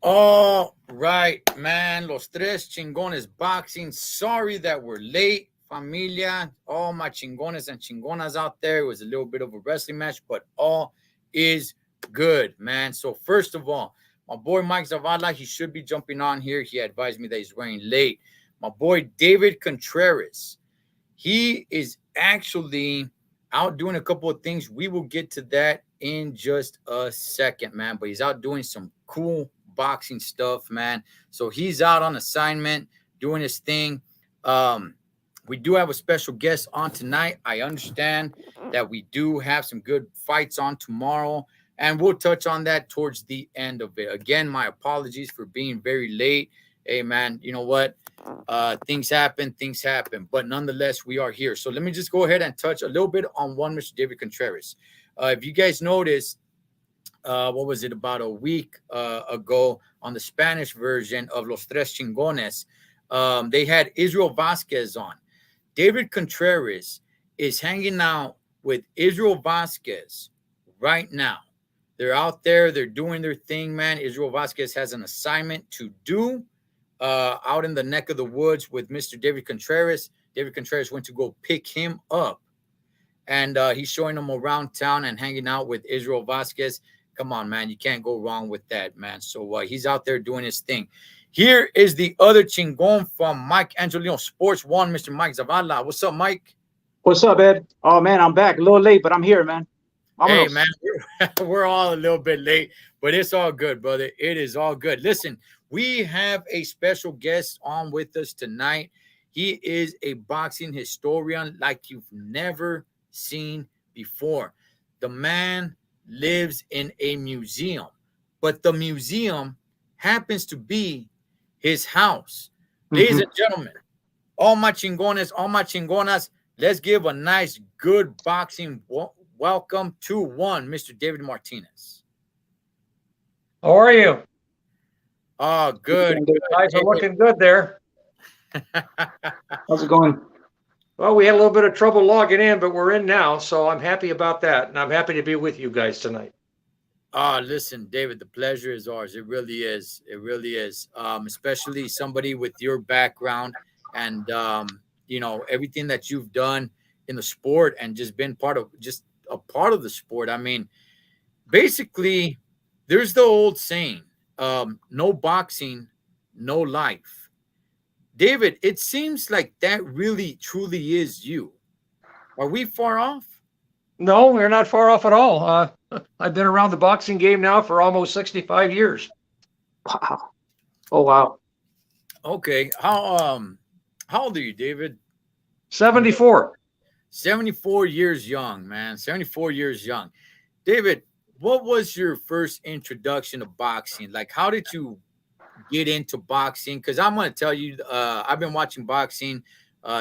All right, man. Los Tres Chingones Boxing. Sorry that we're late, familia. All my chingones and chingonas out there. It was a little bit of a wrestling match, but all is good, man. So first of all, my boy Mike Zavala, he should be jumping on here. He advised me that he's running late. My boy David Contreras, he is actually out doing a couple of things. We will get to that in just a second, man. But he's out doing some cool boxing stuff, man. So he's out on assignment doing his thing. We do have a special guest on tonight. I understand that we do have some good fights on tomorrow, and we'll touch on that towards the end of it. Again, my apologies for being very late. Hey, man, you know what? Things happen, but nonetheless, we are here. So let me just go ahead and touch a little bit on one Mr. David Contreras. If you guys noticed, what was it, about a week ago on the Spanish version of Los Tres Chingones, they had Israel Vasquez on. David Contreras is hanging out with Israel Vasquez right now. They're out there. They're doing their thing, man. Israel Vasquez has an assignment to do out in the neck of the woods with Mr. David Contreras. David Contreras went to go pick him up, and he's showing him around town and hanging out with Israel Vasquez. Come on, man. You can't go wrong with that, man. So he's out there doing his thing. Here is the other chingon from Mike Angelino Sports One, Mr. Mike Zavala. What's up, Mike? What's up, Ed? Oh, man, I'm back. A little late, but I'm here, man. Hey, man, we're all a little bit late, but it's all good, brother. It is all good. Listen, we have a special guest on with us tonight. He is a boxing historian like you've never seen before. The man lives in a museum, but the museum happens to be his house. Ladies and gentlemen, all my chingones, all my chingonas, let's give a nice, good boxing welcome to one, Mr. David Martinez. How are you? Oh, good. You guys are looking good there. How's it going? Well, we had a little bit of trouble logging in, but we're in now, so I'm happy about that, and I'm happy to be with you guys tonight. Listen, David, the pleasure is ours. It really is. It really is. Especially somebody with your background and, you know, everything that you've done in the sport and just been a part of the sport. I mean, basically, there's the old saying, no boxing, no life. David, it seems like that really, truly is you. Are we far off? No, we're not far off at all. I've been around the boxing game now for almost 65 years. Wow. Oh, wow. Okay. How old are you, David? 74. 74 years young, man. 74 years young. David, what was your first introduction to boxing? Like, how did you get into boxing? Because I'm going to tell you, I've been watching boxing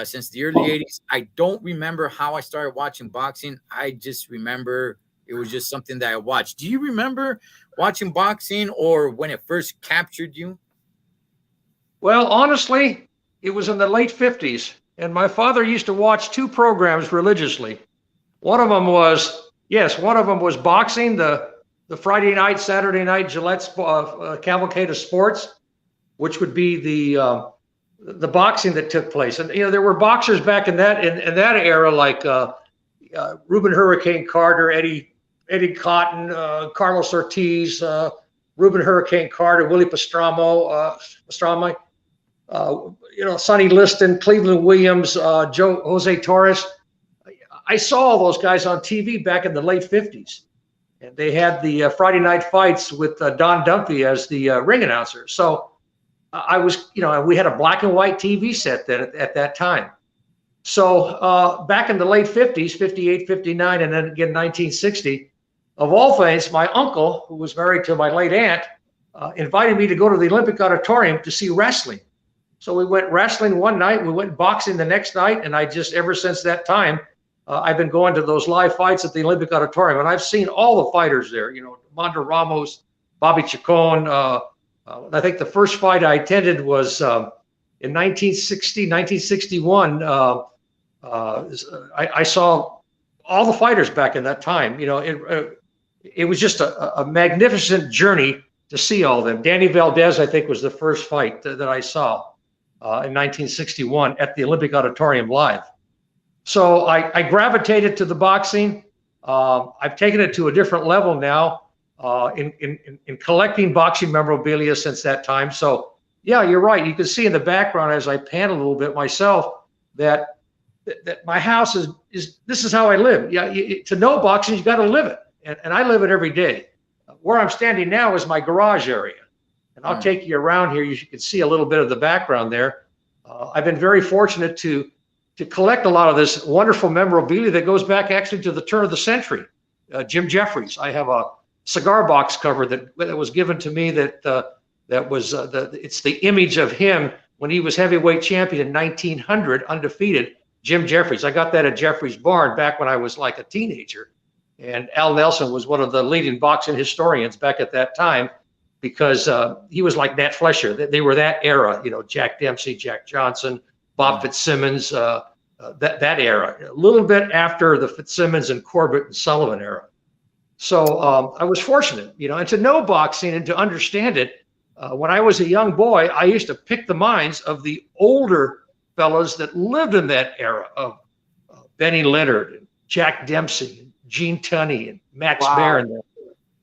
since the early 80s. I don't remember how I started watching boxing. I just remember it was just something that I watched. Do you remember watching boxing or when it first captured you? Well, honestly, it was in the late 50s, and my father used to watch two programs religiously. One of them was boxing, the Friday night, Saturday night Gillette's cavalcade of sports, which would be the boxing that took place. And, you know, there were boxers back in that era, like Reuben Hurricane Carter, Eddie Cotton, Carlos Ortiz, Reuben Hurricane Carter, Willie Pastrana, you know, Sonny Liston, Cleveland Williams, Jose Torres. I saw all those guys on TV back in the late 50s. And they had the Friday night fights with Don Dunphy as the ring announcer. So I was, you know, we had a black and white TV set then at that time. So back in the late 50s, 58, 59, and then again 1960, of all things, my uncle, who was married to my late aunt, invited me to go to the Olympic Auditorium to see wrestling. So we went wrestling one night, we went boxing the next night, and I just, ever since that time, I've been going to those live fights at the Olympic Auditorium, and I've seen all the fighters there, you know, Mondo Ramos, Bobby Chacon. I think the first fight I attended was in 1961. I saw all the fighters back in that time. You know, it was just a magnificent journey to see all of them. Danny Valdez, I think, was the first fight that I saw in 1961 at the Olympic Auditorium live. So I gravitated to the boxing. I've taken it to a different level now in collecting boxing memorabilia since that time. So yeah, you're right. You can see in the background as I pan a little bit myself that my house is this is how I live. Yeah, to know boxing, you got to live it, and I live it every day. Where I'm standing now is my garage area, and I'll take you around here. You can see a little bit of the background there. I've been very fortunate to collect a lot of this wonderful memorabilia that goes back actually to the turn of the century. Jim Jeffries. I have a cigar box cover that was given to me that was it's the image of him when he was heavyweight champion in 1900, undefeated. Jim Jeffries. I got that at Jeffries Barn back when I was like a teenager. And Al Nelson was one of the leading boxing historians back at that time because he was like Nat Fletcher. They were that era, you know, Jack Dempsey, Jack Johnson, Bob Fitzsimmons, that era, a little bit after the Fitzsimmons and Corbett and Sullivan era. So I was fortunate, you know, and to know boxing and to understand it. When I was a young boy, I used to pick the minds of the older fellows that lived in that era of Benny Leonard, and Jack Dempsey, and Gene Tunney, and Max Baer.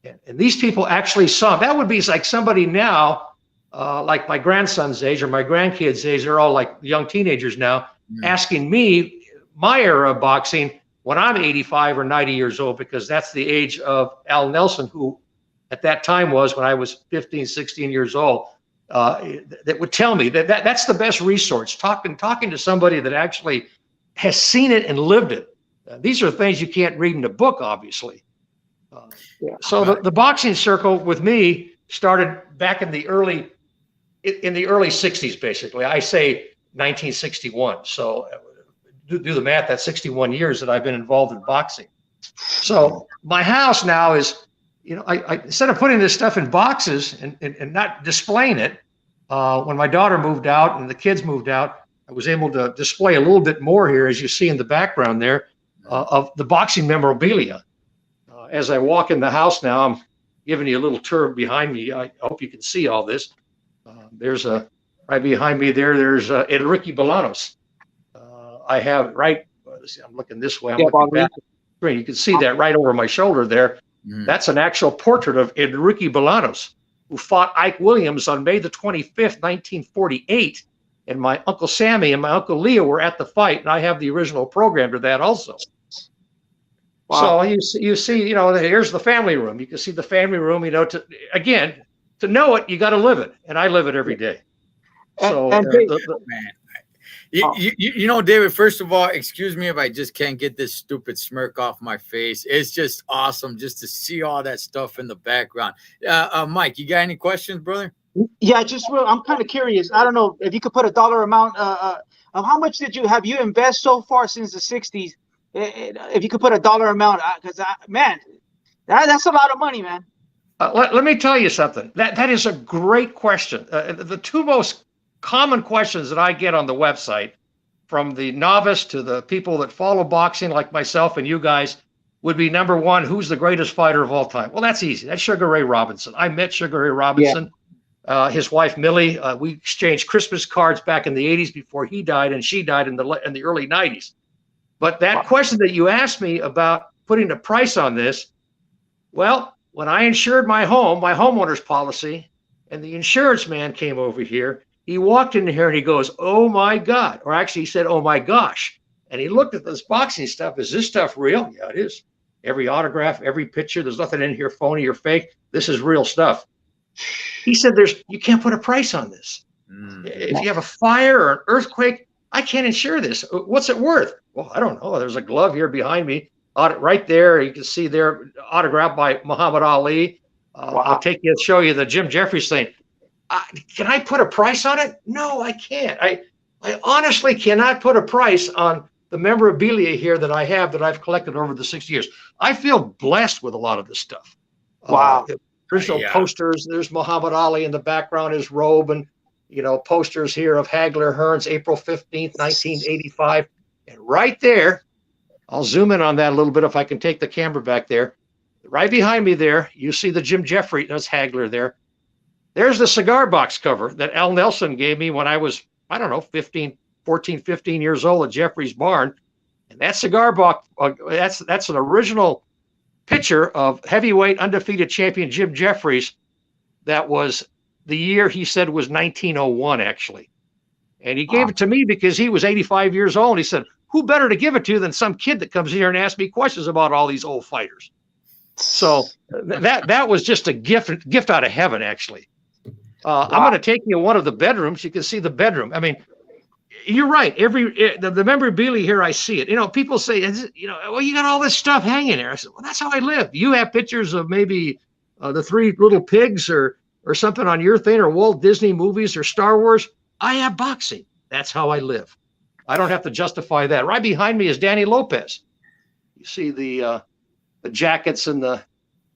And these people actually saw. That would be like somebody now, like my grandson's age or my grandkids' age, they're all like young teenagers now, asking me my era of boxing when I'm 85 or 90 years old, because that's the age of Al Nelson, who at that time was when I was 15, 16 years old. That would tell me that's the best resource. Talking to somebody that actually has seen it and lived it. These are things you can't read in a book, obviously. So the boxing circle with me started back in the early 60s, basically. I say 1961. So do the math. That's 61 years that I've been involved in boxing. So my house now is, you know, I instead of putting this stuff in boxes and not displaying it, when my daughter moved out and the kids moved out, I was able to display a little bit more here, as you see in the background there, of the boxing memorabilia. As I walk in the house now, I'm giving you a little tour behind me. I hope you can see all this. There's right behind me there's Enrique Bolanos. I have I'm looking this way. I'm looking back at the screen. You can see that right over my shoulder there. That's an actual portrait of Enrique Bolanos, who fought Ike Williams on May the 25th, 1948. And my Uncle Sammy and my Uncle Leo were at the fight, and I have the original program to that also. Wow. So you see, you know, here's the family room. You can see the family room, you know, to know it, you got to live it. And I live it every day. So, man. You know, David, first of all, excuse me if I just can't get this stupid smirk off my face. It's just awesome just to see all that stuff in the background. Mike, you got any questions, brother? Yeah, I'm kind of curious. I don't know if you could put a dollar amount of how much have you invest so far since the 60s? If you could put a dollar amount, because man, that's a lot of money, man. Let me tell you something. That is a great question. The two most common questions that I get on the website from the novice to the people that follow boxing like myself and you guys would be, number one, who's the greatest fighter of all time? Well, that's easy. That's Sugar Ray Robinson. I met Sugar Ray Robinson, his wife Millie. We exchanged Christmas cards back in the 80s before he died, and she died in the early 90s. But that question that you asked me about putting a price on this, well, when I insured my home, my homeowner's policy, and the insurance man came over here, he walked in here and he goes, "Oh my God," or actually he said, "Oh my gosh." And he looked at this boxing stuff. Is this stuff real? Yeah, it is. Every autograph, every picture, there's nothing in here phony or fake. This is real stuff. He said, you can't put a price on this. If you have a fire or an earthquake, I can't insure this. What's it worth? Well, I don't know. There's a glove here behind me. Right there, you can see there, autographed by Muhammad Ali. I'll show you the Jim Jeffries thing. Can I put a price on it? No, I can't. I honestly cannot put a price on the memorabilia here that I have that I've collected over the 60 years. I feel blessed with a lot of this stuff. Wow. Original posters. There's Muhammad Ali in the background, his robe, and, you know, posters here of Hagler Hearns, April 15th, 1985. And right there, I'll zoom in on that a little bit if I can take the camera back there. Right behind me there, you see the Jim Jeffries, that's Hagler there. There's the cigar box cover that Al Nelson gave me when I was, I don't know, 15 years old at Jeffrey's Barn. And that cigar box, that's an original picture of heavyweight undefeated champion Jim Jeffries. That was the year he said was 1901, actually. And he gave it to me because he was 85 years old. He said, who better to give it to than some kid that comes here and asks me questions about all these old fighters? So that was just a gift out of heaven, actually. I'm going to take you in one of the bedrooms. You can see the bedroom. I mean, you're right. The memorabilia here, I see it. You know, people say, well, you got all this stuff hanging there. I said, well, that's how I live. You have pictures of maybe the Three Little Pigs or something on your thing, or Walt Disney movies or Star Wars. I have boxing. That's how I live. I don't have to justify that. Right behind me is Danny Lopez. You see the jackets and the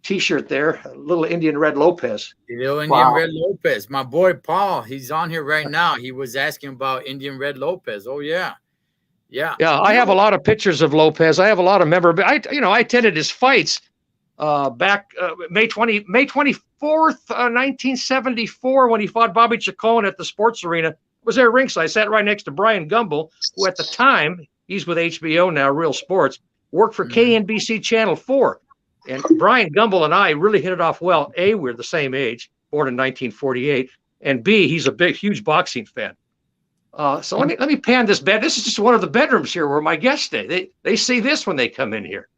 T-shirt there, little Indian Red Lopez. Little Indian Red Lopez. My boy Paul, he's on here right now. He was asking about Indian Red Lopez. Oh yeah. Yeah. I have a lot of pictures of Lopez. I have a lot of memorabilia. I attended his fights back May 24th, 1974, when he fought Bobby Chacon at the Sports Arena. Was there ringside. I sat right next to Brian Gumble, who at the time, he's with HBO now, Real Sports, worked for KNBC Channel 4. And Brian Gumble and I really hit it off well. A, we're the same age, born in 1948. And B, he's a huge boxing fan. So let me pan this bed. This is just one of the bedrooms here where my guests stay. They see this when they come in here.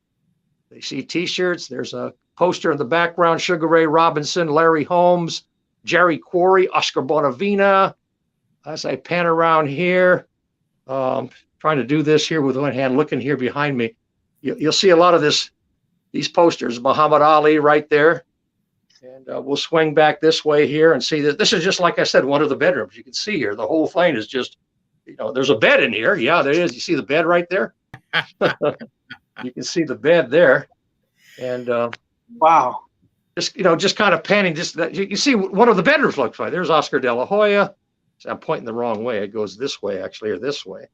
They see T-shirts. There's a poster in the background, Sugar Ray Robinson, Larry Holmes, Jerry Quarry, Oscar Bonavina. As I pan around here, trying to do this here with one hand, looking here behind me, you'll see a lot of these posters, Muhammad Ali right there. And we'll swing back this way here and see that this is just, like I said, one of the bedrooms. You can see here, the whole thing is just, there's a bed in here. Yeah, there is. You see the bed right there? You can see the bed there. And wow. Just kind of panning. You see one of the bedrooms looks like. There's Oscar De La Hoya. So I'm pointing the wrong way. It goes this way, actually, or this way.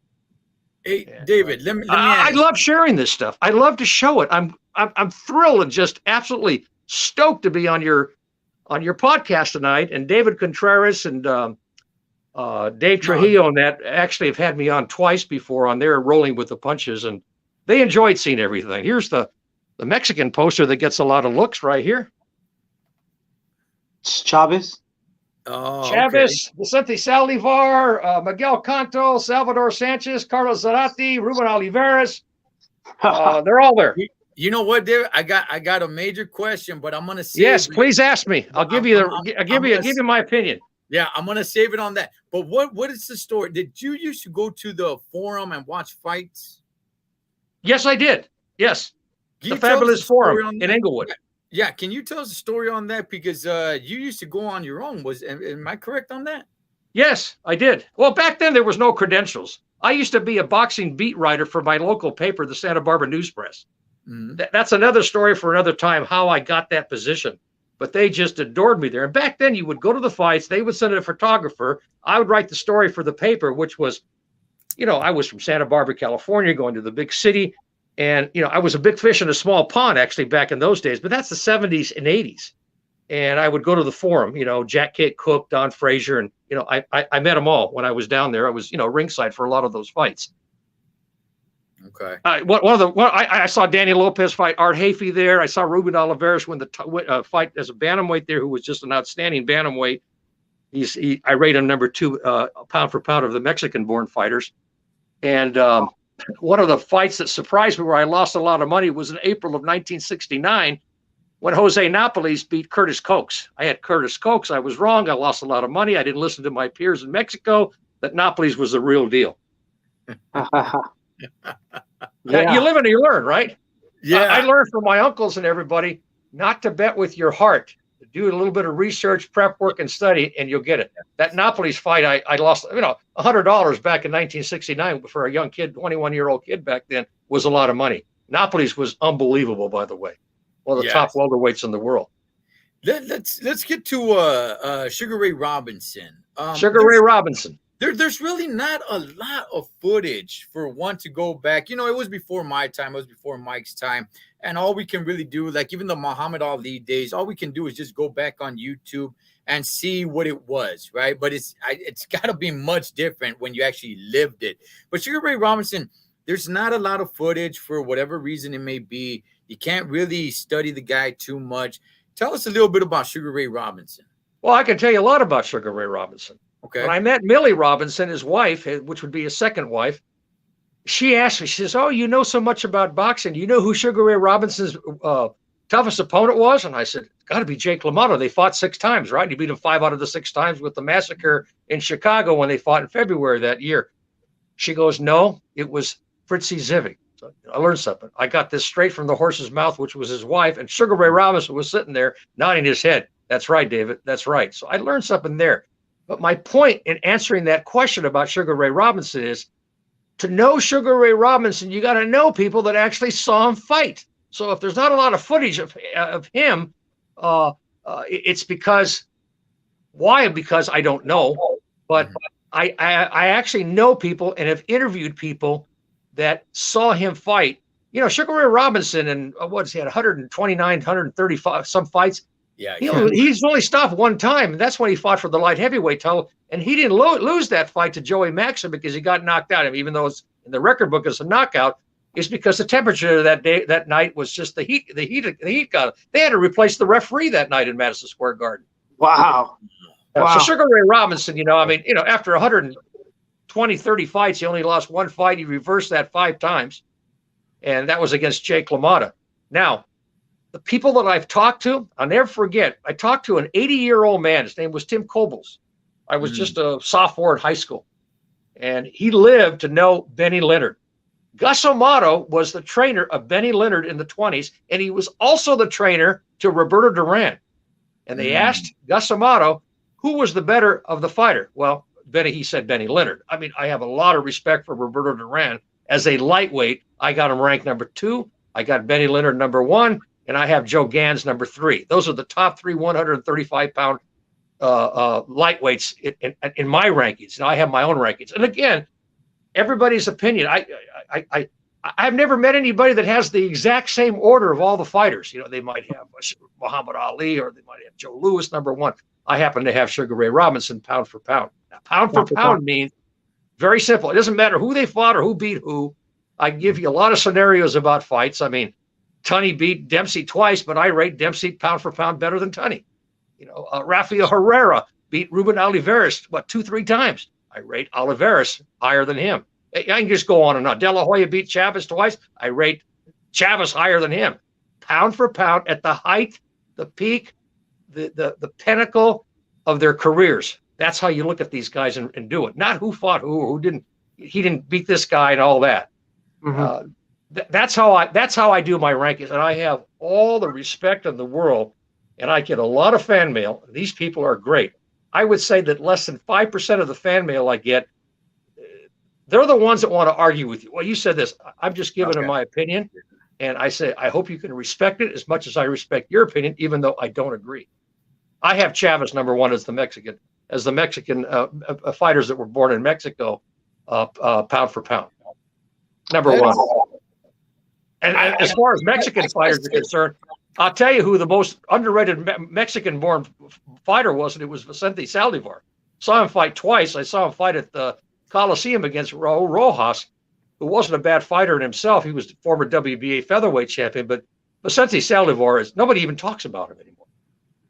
Hey, David, let me I love sharing this stuff. I love to show it. I'm thrilled and just absolutely stoked to be on your podcast tonight. And David Contreras and Dave Trujillo and that actually have had me on twice before on their Rolling with the Punches, and they enjoyed seeing everything. Here's the Mexican poster that gets a lot of looks right here. Chavez. Oh, Chavez, okay. Vicente Saldivar, Miguel Canto, Salvador Sanchez, Carlos Zarate, Ruben Olivares. They're all there. You know what, David? I got a major question, but I'm gonna save Yes, please ask me. I'll give you my opinion. Yeah, I'm gonna save it on that. But what is the story? Did you used to go to the Forum and watch fights? Yes, I did. Yes, the Fabulous Forum in Inglewood. Yeah, can you tell us a story on that? Because you used to go on your own. Am I correct on that? Yes, I did. Well, back then there was no credentials. I used to be a boxing beat writer for my local paper, the Santa Barbara News Press. Mm-hmm. That's another story for another time, how I got that position. But they just adored me there. And back then you would go to the fights. They would send a photographer. I would write the story for the paper, which was, I was from Santa Barbara, California, going to the big city. And, I was a big fish in a small pond, actually, back in those days. But that's the 70s and 80s. And I would go to the Forum, Jack Kate Cook, Don Frazier. And, I met them all when I was down there. I was, ringside for a lot of those fights. Okay. I saw Danny Lopez fight Art Hafey there. I saw Ruben Olivares win the fight as a bantamweight there, who was just an outstanding bantamweight. I rate him number 2 pound for pound of the Mexican-born fighters. And one of the fights that surprised me where I lost a lot of money was in April of 1969 when Jose Napoles beat Curtis Cokes. I had Curtis Cokes. I was wrong. I lost a lot of money. I didn't listen to my peers in Mexico that Napoles was the real deal. Yeah. You live and you learn, right? Yeah. I learned from my uncles and everybody not to bet with your heart. Do a little bit of research, prep work, and study, and you'll get it. That Napoles fight, I lost, $100 back in 1969 for a young kid, 21-year-old kid back then, was a lot of money. Napoles was unbelievable, by the way. One of the top welterweights in the world. Let's get to Sugar Ray Robinson. Sugar Ray Robinson. There's really not a lot of footage for one to go back. You know, it was before my time, it was before Mike's time. And all we can really do, like even the Muhammad Ali days, all we can do is just go back on YouTube and see what it was, right? But it's got to be much different when you actually lived it. But Sugar Ray Robinson, there's not a lot of footage for whatever reason it may be. You can't really study the guy too much. Tell us a little bit about Sugar Ray Robinson. Well, I can tell you a lot about Sugar Ray Robinson. Okay. When I met Millie Robinson, his wife, which would be his second wife, she asked me, she says, "Oh, you know so much about boxing. You know who Sugar Ray Robinson's toughest opponent was?" And I said, "Got to be Jake LaMotta. They fought 6 times, right? And he beat him 5 out of the 6 times with the massacre in Chicago when they fought in February that year." She goes, "No, it was Fritzy Zivig." So I learned something. I got this straight from the horse's mouth, which was his wife, and Sugar Ray Robinson was sitting there nodding his head. "That's right, David. That's right." So I learned something there. But my point in answering that question about Sugar Ray Robinson is, to know Sugar Ray Robinson, you got to know people that actually saw him fight. So if there's not a lot of footage of him, it's because, why? Because I don't know. But I actually know people and have interviewed people that saw him fight. You know, Sugar Ray Robinson, and he had 129, 135 some fights. Yeah, he's only stopped 1 time, and that's when he fought for the light heavyweight title. And he didn't lose that fight to Joey Maxim because he got knocked out. Even though it's in the record book as a knockout, it's because the temperature that night was just the heat got it. They had to replace the referee that night in Madison Square Garden. Wow. So Sugar Ray Robinson, after 120, 30 fights, he only lost 1 fight. He reversed that 5 times, and that was against Jake LaMotta. Now, the people that I've talked to, I'll never forget, I talked to an 80-year-old man. His name was Tim Kobles. I was just a sophomore in high school, and he lived to know Benny Leonard. Gus Amato was the trainer of Benny Leonard in the 20s, and he was also the trainer to Roberto Duran. And they asked Gus Amato, who was the better of the fighter? Well, he said Benny Leonard. I mean, I have a lot of respect for Roberto Duran. As a lightweight, I got him ranked number 2. I got Benny Leonard number 1. And I have Joe Gans number 3. Those are the top 3 135-pound lightweights in my rankings. And I have my own rankings. And again, everybody's opinion. I've never met anybody that has the exact same order of all the fighters. You know, they might have Muhammad Ali, or they might have Joe Louis number 1. I happen to have Sugar Ray Robinson pound for pound. Now, pound for pound means very simple. It doesn't matter who they fought or who beat who. I give you a lot of scenarios about fights. I mean, Tunney beat Dempsey twice, but I rate Dempsey pound for pound better than Tunney. You know, Raphael Herrera beat Ruben Olivares, 2-3 times. I rate Olivares higher than him. I can just go on and on. De La Hoya beat Chavez twice. I rate Chavez higher than him. Pound for pound, at the height, the peak, the pinnacle of their careers. That's how you look at these guys and do it. Not who fought who didn't. He didn't beat this guy and all that. Mm-hmm. That's how I do my rankings, and I have all the respect in the world, and I get a lot of fan mail. These people are great. I would say that less than 5% of the fan mail I get, they're the ones that want to argue with you. Well, you said this. I'm just giving them my opinion, and I say I hope you can respect it as much as I respect your opinion, even though I don't agree. I have Chavez number 1 as the Mexican fighters that were born in Mexico, pound for pound, number 1. And as far as Mexican fighters are concerned, I'll tell you who the most underrated Mexican-born fighter was, and it was Vicente Saldivar. Saw him fight twice. I saw him fight at the Coliseum against Raul Rojas, who wasn't a bad fighter in himself. He was the former WBA featherweight champion, but Vicente Saldivar nobody even talks about him anymore.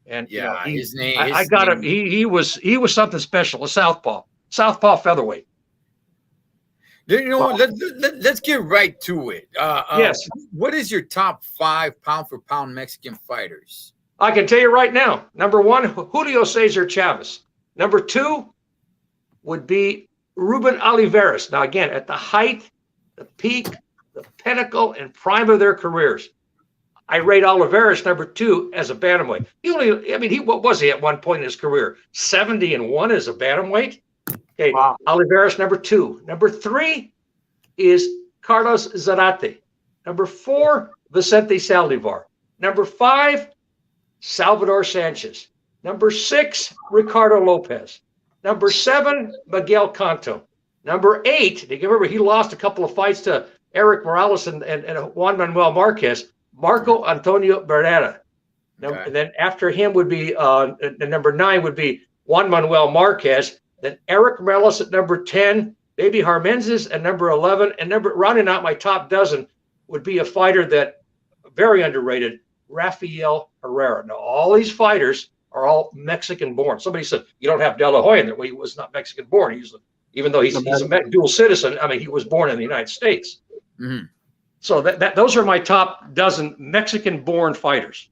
And his name. I got him. He was something special. A southpaw featherweight. You know what? Let's get right to it. Yes. What is your top 5 pound for pound Mexican fighters? I can tell you right now. Number 1, Julio Cesar Chavez. Number 2 would be Ruben Olivares. Now, again, at the height, the peak, the pinnacle, and prime of their careers, I rate Olivares number 2 as a bantamweight. What was he at one point in his career? 70-1 as a bantamweight. Okay, wow. Olivares number 2. Number 3 is Carlos Zarate. Number 4, Vicente Saldivar. Number 5, Salvador Sanchez. Number 6, Ricardo Lopez. Number 7, Miguel Cotto. Number 8, you remember he lost a couple of fights to Eric Morales and Juan Manuel Marquez, Marco Antonio Barrera. Okay. And then after him would be number 9 would be Juan Manuel Marquez. Then Eric Morales at number 10, Baby Harmenzes at number 11, and rounding out my top dozen would be a fighter that very underrated, Raphael Herrera. Now all these fighters are all Mexican born. Somebody said you don't have De La Hoya in there. Well, he was not Mexican born. Even though he's a dual citizen. I mean, he was born in the United States. Mm-hmm. So those are my top dozen Mexican-born fighters,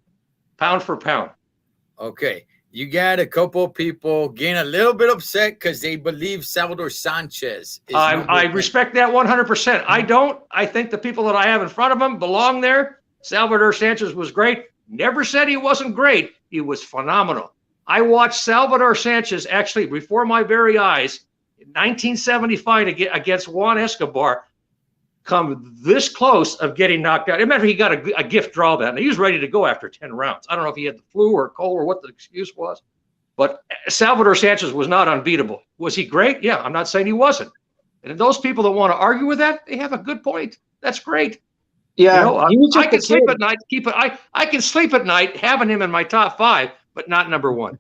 pound for pound. Okay, you got a couple of people getting a little bit upset because they believe Salvador Sanchez is I respect that 100%. I don't. I think the people that I have in front of him belong there. Salvador Sanchez was great. Never said he wasn't great. He was phenomenal. I watched Salvador Sanchez actually before my very eyes in 1975 against Juan Escobar come this close of getting knocked out. Remember, he got a gift draw that, and he was ready to go after 10 rounds. I don't know if he had the flu or cold or what the excuse was, but Salvador Sanchez was not unbeatable. Was he great? Yeah, I'm not saying he wasn't. And those people that want to argue with that, they have a good point. That's great. Yeah, I can sleep at night. I can sleep at night having him in my top 5, but not number 1.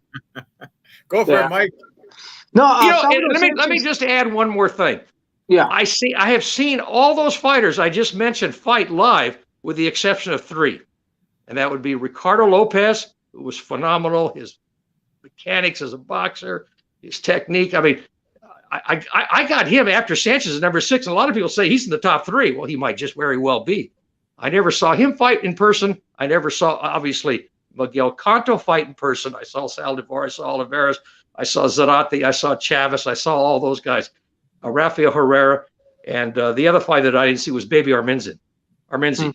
Go for it, Mike. No, let me just add one more thing. Yeah, I have seen all those fighters I just mentioned fight live, with the exception of 3, and that would be Ricardo Lopez, who was phenomenal. His mechanics as a boxer, his technique. I mean, I got him after Sanchez at number 6, and a lot of people say he's in the top 3. Well, he might just very well be. I never saw him fight in person. I never saw, obviously, Miguel Cotto fight in person. I saw Saldivar, I saw Oliveras, I saw Zarate, I saw Chavez, I saw all those guys. Raphael Herrera, and the other fight that I didn't see was Baby Armenzi. And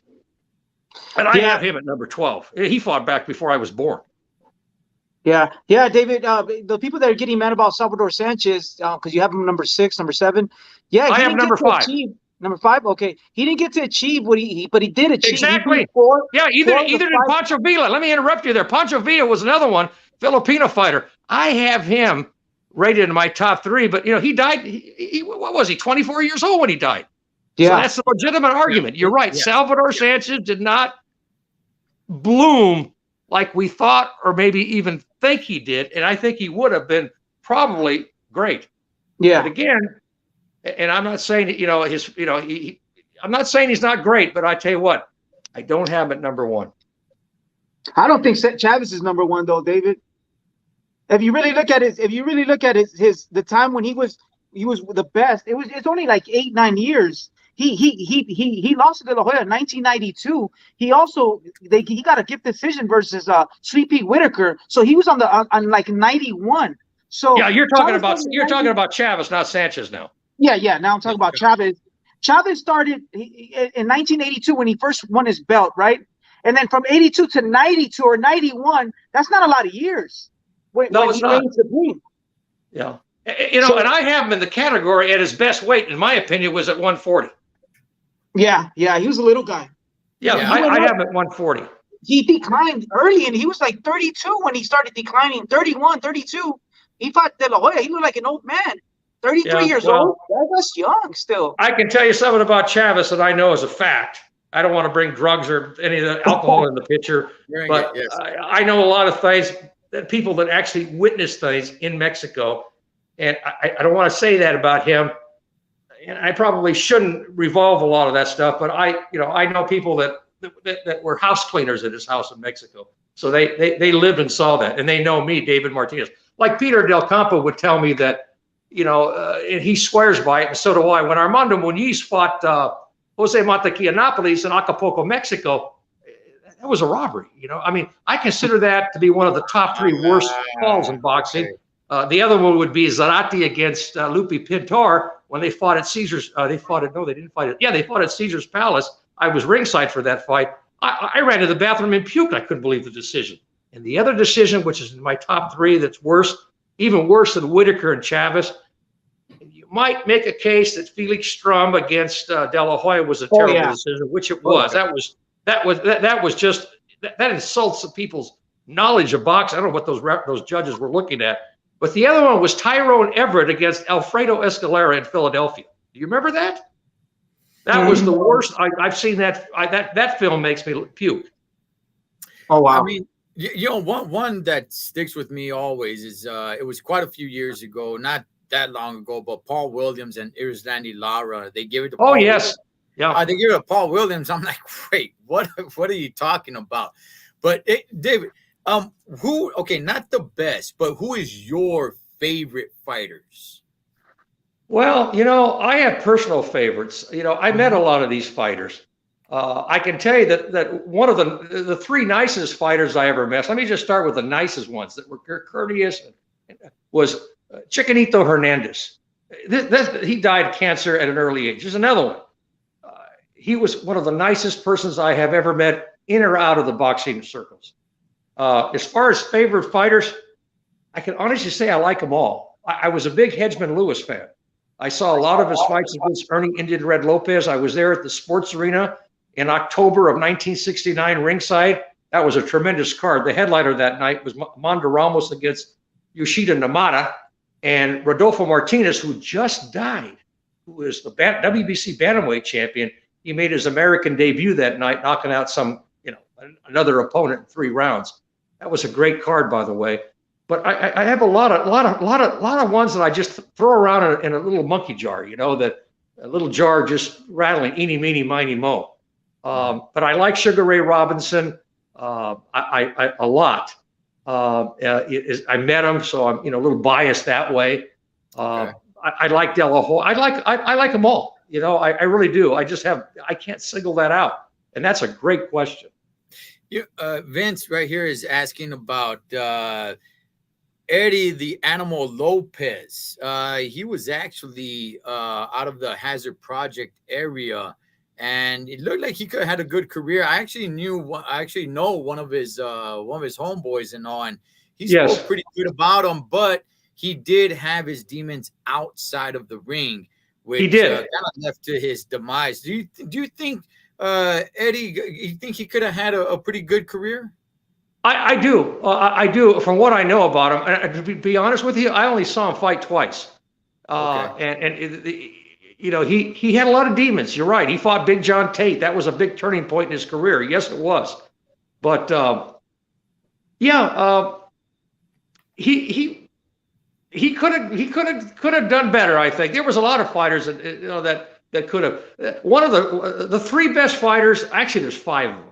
I have him at number 12. He fought back before I was born. Yeah, David. The people that are getting mad about Salvador Sanchez because you have him number 6, number 7. Yeah, I have number 5. Number 5. Okay, he didn't get to achieve what but he did achieve. Exactly. Either did Pancho Villa. Let me interrupt you there. Pancho Villa was another one, Filipino fighter. I have him rated in my top 3, but he died. What was he? 24 years old when he died. Yeah, so that's a legitimate argument. You're right. Yeah. Salvador Sanchez did not bloom like we thought, or maybe even think he did, and I think he would have been probably great. Yeah. But again, and I'm not saying I'm not saying he's not great, but I tell you what, I don't have him at number 1. I don't think Chavez is number 1 though, David. If you really look at the time when he was the best, it's only like 8-9 years. He lost to De La Hoya in 1992. He also he got a gift decision versus Sleepy Whitaker. So he was on like 91. So yeah, you're talking about Chavez, not Sanchez now. Yeah. Now I'm talking about Chavez. Chavez started in 1982 when he first won his belt, right? And then from 82 to 92 or 91, that's not a lot of years. No, it's not. Yeah. And I have him in the category at his best weight, in my opinion, was at 140. Yeah, he was a little guy. Yeah, I have him at 140. He declined early, and he was like 32 when he started declining, 31, 32. He fought De La Hoya. He looked like an old man. 33 years old. That's young still. I can tell you something about Chavez that I know as a fact. I don't want to bring drugs or any of the alcohol in the picture, but I know a lot of things, that people that actually witness things in Mexico. And I don't want to say that about him. And I probably shouldn't revolve a lot of that stuff, but I know people that were house cleaners at his house in Mexico. So they lived and saw that, and they know me, David Martinez. Like Peter Del Campo would tell me that, and he swears by it, and so do I. When Armando Muñiz fought Jose Montequianapolis in Acapulco, Mexico, that was a robbery. I mean, I consider that to be one of the top 3 worst falls in boxing. The other one would be Zarate against Lupi Pintor when they fought at Caesar's. They fought at Caesar's Palace. I was ringside for that fight. I ran to the bathroom and puked. I couldn't believe the decision. And the other decision, which is in my top 3, that's worse, even worse than Whitaker and Chavez, you might make a case that Felix Strum against De La Hoya was a terrible decision, which it was. That insults the people's knowledge of boxing. I don't know what those judges were looking at. But the other one was Tyrone Everett against Alfredo Escalera in Philadelphia. Do you remember that? That was the worst. I've seen that. That film makes me puke. Oh wow! I mean, you know, one that sticks with me always is it was quite a few years ago, not that long ago, but Paul Williams and Irizlandi Lara. They gave it to Oh Paul yes, yeah. they give it to Paul Williams. I'm like, wait, what are you talking about? But David, who? Okay, not the best, but who is your favorite fighters? Well, you know, I have personal favorites. You know, I met a lot of these fighters. I can tell you that one of the three nicest fighters I ever met. Let me just start with the nicest ones that were courteous. Was Chiquinito Hernandez. He died of cancer at an early age. There's another one. He was one of the nicest persons I have ever met in or out of the boxing circles. As far as favorite fighters, I can honestly say I like them all. I was a big Hedgeman Lewis fan. I saw a lot of his fights against Ernie Indian Red Lopez. I was there at the Sports Arena in October of 1969, ringside. That was a tremendous card. The headliner that night was Mondo Ramos against Yoshida Namada, and Rodolfo Martinez, who just died, who is the WBC bantamweight champion. He made his American debut that night, knocking out another opponent in 3 rounds. That was a great card, by the way. But I have a lot of ones that I just throw around in a little monkey jar, you know, that a little jar just rattling, eeny, meeny, miny, mo. But I like Sugar Ray Robinson a lot. I met him, so I'm a little biased that way. Okay. I like De La Hoya. I like them all. You know, I really do. I can't single that out, and that's a great question. Vince right here is asking about Eddie the Animal Lopez. He was actually out of the Hazard Project area, and it looked like he could have had a good career. I actually know one of his homeboys and all, and he spoke pretty good about him. But he did have his demons outside of the ring, which he did kind of left to his demise. Do you think Eddie? You think he could have had a pretty good career? I do. I do. From what I know about him, and to be honest with you, I only saw him fight twice. He had a lot of demons. You're right. He fought Big John Tate. That was a big turning point in his career. Yes, it was. But he could have done better. I think there was a lot of fighters that could have. One of the 3 best fighters. Actually, there's 5 of them.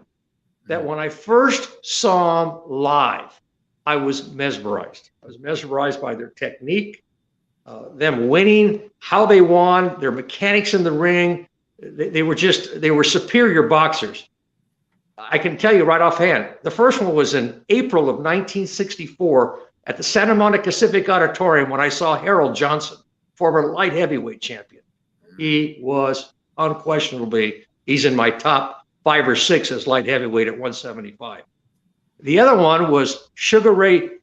That when I first saw them live, I was mesmerized. I was mesmerized by their technique, them winning, how they won, their mechanics in the ring. They were superior boxers. I can tell you right offhand, the first one was in April of 1964 at the Santa Monica Civic Auditorium when I saw Harold Johnson, former light heavyweight champion. He was unquestionably, he's in my top 5 or 6 as light heavyweight at 175. The other one was Hedgeman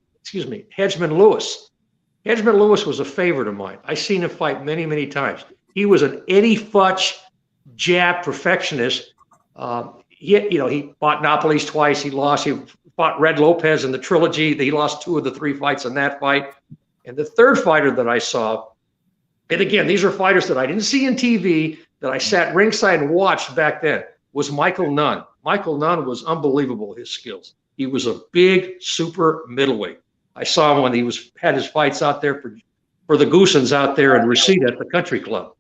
Lewis. Hedgeman Lewis was a favorite of mine. I seen him fight many, many times. He was an Eddie Futch jab perfectionist. He fought Napoles twice. He lost. He fought Red Lopez in the trilogy. He lost 2 of the 3 fights in that fight. And the third fighter that I saw, and again, these are fighters that I didn't see on TV, that I sat ringside and watched back then, was Michael Nunn. Michael Nunn was unbelievable, his skills. He was a big, super middleweight. I saw him when he had his fights out there for the Goosens out there in Reseda at the Country Club.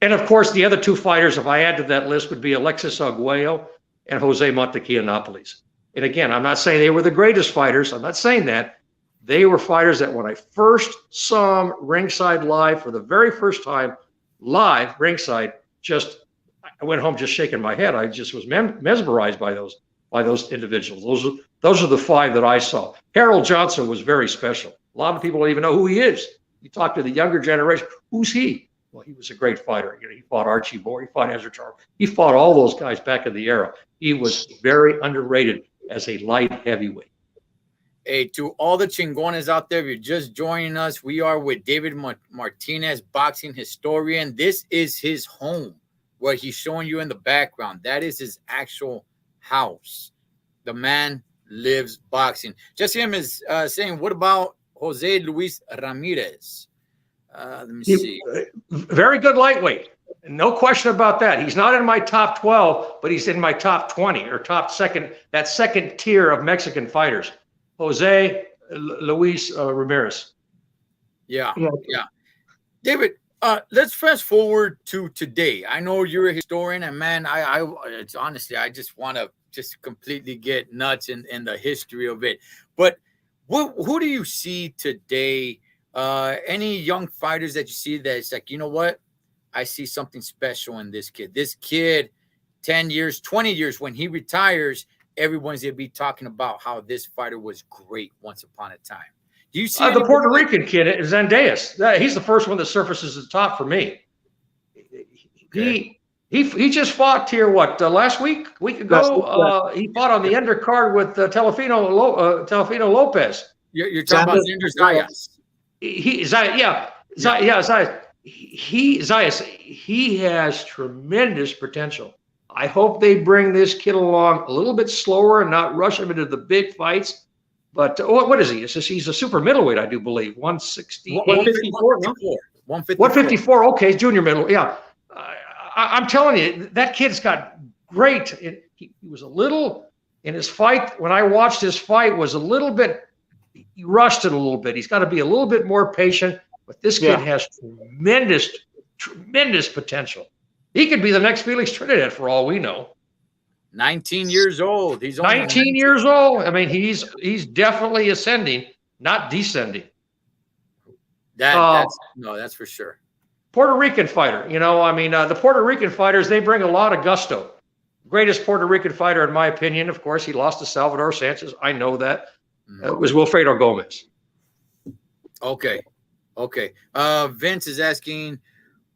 And, of course, the other 2 fighters, if I add to that list, would be Alexis Arguello and Jose Montequia-Napoles. And, again, I'm not saying they were the greatest fighters. I'm not saying that. They were fighters that when I first saw them ringside live for the very first time, live ringside, I went home just shaking my head. I just was mesmerized by those individuals. Those are the 5 that I saw. Harold Johnson was very special. A lot of people don't even know who he is. You talk to the younger generation, who's he? Well, he was a great fighter. He fought Archie Moore. He fought Ezra Charles. He fought all those guys back in the era. He was very underrated as a light heavyweight. Hey, to all the Chingones out there, if you're just joining us, we are with David Martinez, boxing historian. This is his home, what he's showing you in the background. That is his actual house. The man lives boxing. Just him is saying, what about Jose Luis Ramirez. Let me see. Very good lightweight. No question about that. He's not in my top 12, but he's in my top 20 or top second, that second tier of Mexican fighters. Jose Luis Ramirez. Yeah. David, let's fast forward to today. I know you're a historian, and man, it's honestly, I just want to just completely get nuts in the history of it. But who do you see today? Any young fighters that you see that it's like, you know what? I see something special in this kid. This kid, 10 years, 20 years, when he retires, everyone's going to be talking about how this fighter was great once upon a time. Do you see the Puerto Rican kid, Zendejas? He's the first one that surfaces at the top for me. Okay. He just fought here, last week ago? He fought on the undercard with Telefino Lopez. You're talking about Zayas. Zayas. He has tremendous potential. I hope they bring this kid along a little bit slower and not rush him into the big fights. But what is he? He's a super middleweight, I do believe. 160, 154. 154. Okay, junior middle. Yeah. I'm telling you, that kid's got great. He was a little in his fight. When I watched his fight, was a little bit. He rushed it a little bit. He's got to be a little bit more patient. But this kid has tremendous potential. He could be the next Felix Trinidad for all we know. 19 years old. He's only 19 years old. I mean, he's definitely ascending, not descending. That's for sure. Puerto Rican fighter. The Puerto Rican fighters, they bring a lot of gusto. Greatest Puerto Rican fighter, in my opinion, of course, he lost to Salvador Sanchez. I know that. It was Wilfredo Gomez. Okay. Vince is asking,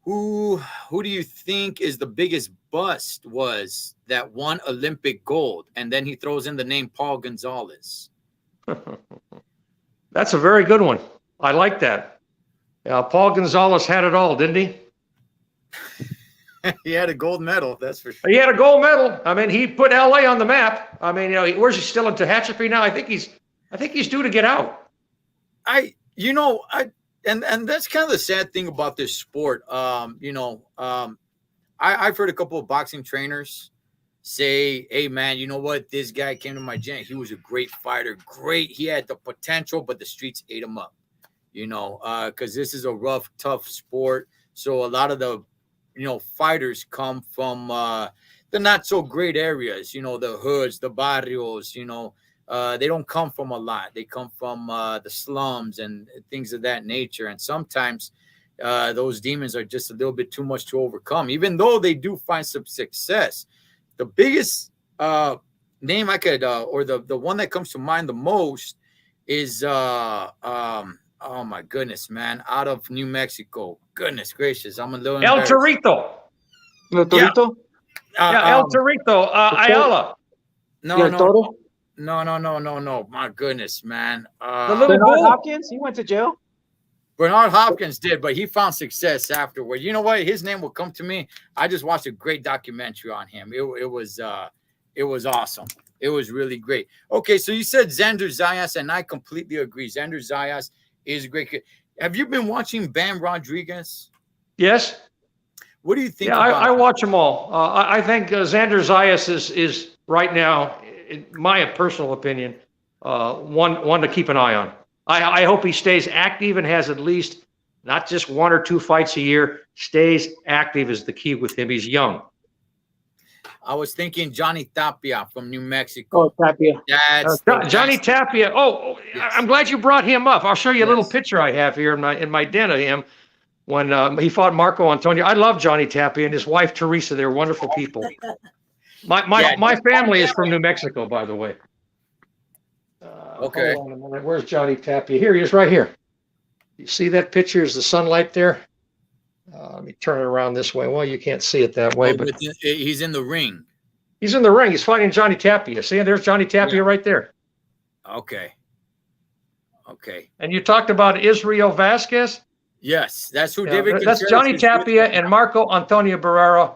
who do you think is the biggest bust was that won Olympic gold? And then he throws in the name Paul Gonzalez. That's a very good one. I like that. Paul Gonzalez had it all, didn't he? He had a gold medal, that's for sure. He had a gold medal. I mean, he put LA on the map. I mean, where's he still in Tehachapi now? I think he's due to get out. And that's kind of the sad thing about this sport. I've heard a couple of boxing trainers say, hey, man, you know what? This guy came to my gym. He was a great fighter. Great. He had the potential, but the streets ate him up, because this is a rough, tough sport. So a lot of the, fighters come from the not so great areas, the hoods, the barrios, they don't come from a lot. They come from the slums and things of that nature. And sometimes those demons are just a little bit too much to overcome, even though they do find some success. The biggest name I could, or the one that comes to mind the most is, oh my goodness, man, out of New Mexico. Goodness gracious. I'm a little El Torito. El Torito? El Torito. Ayala. No. My goodness, man. The little Bernard bull. Hopkins, he went to jail. Bernard Hopkins did, but he found success afterward. You know what? His name will come to me. I just watched a great documentary on him. It was awesome. It was really great. Okay, so you said Xander Zayas, and I completely agree. Xander Zayas is a great kid. Have you been watching Bam Rodriguez? Yes. What do you think? Yeah, I watch them all. I think Xander Zayas is right now, in my personal opinion, one to keep an eye on. I hope he stays active and has at least not just 1 or 2 fights a year. Stays active is the key with him. He's young. I was thinking Johnny Tapia from New Mexico. Oh, Tapia. Johnny Tapia. Oh, yes. I'm glad you brought him up. I'll show you a little picture I have here in my den of him when he fought Marco Antonio. I love Johnny Tapia and his wife Teresa. They're wonderful people. My family is from New Mexico, by the way. Okay. Hold on a minute. Where's Johnny Tapia? Here he is, right here. You see that picture? Is the sunlight there? Let me turn it around this way. Well, you can't see it that way, but he's in the ring. He's in the ring. He's fighting Johnny Tapia. See, there's Johnny Tapia right there. Okay. And you talked about Israel Vasquez? Yes, that's who David. That's Johnny Tapia and Marco Antonio Barrera.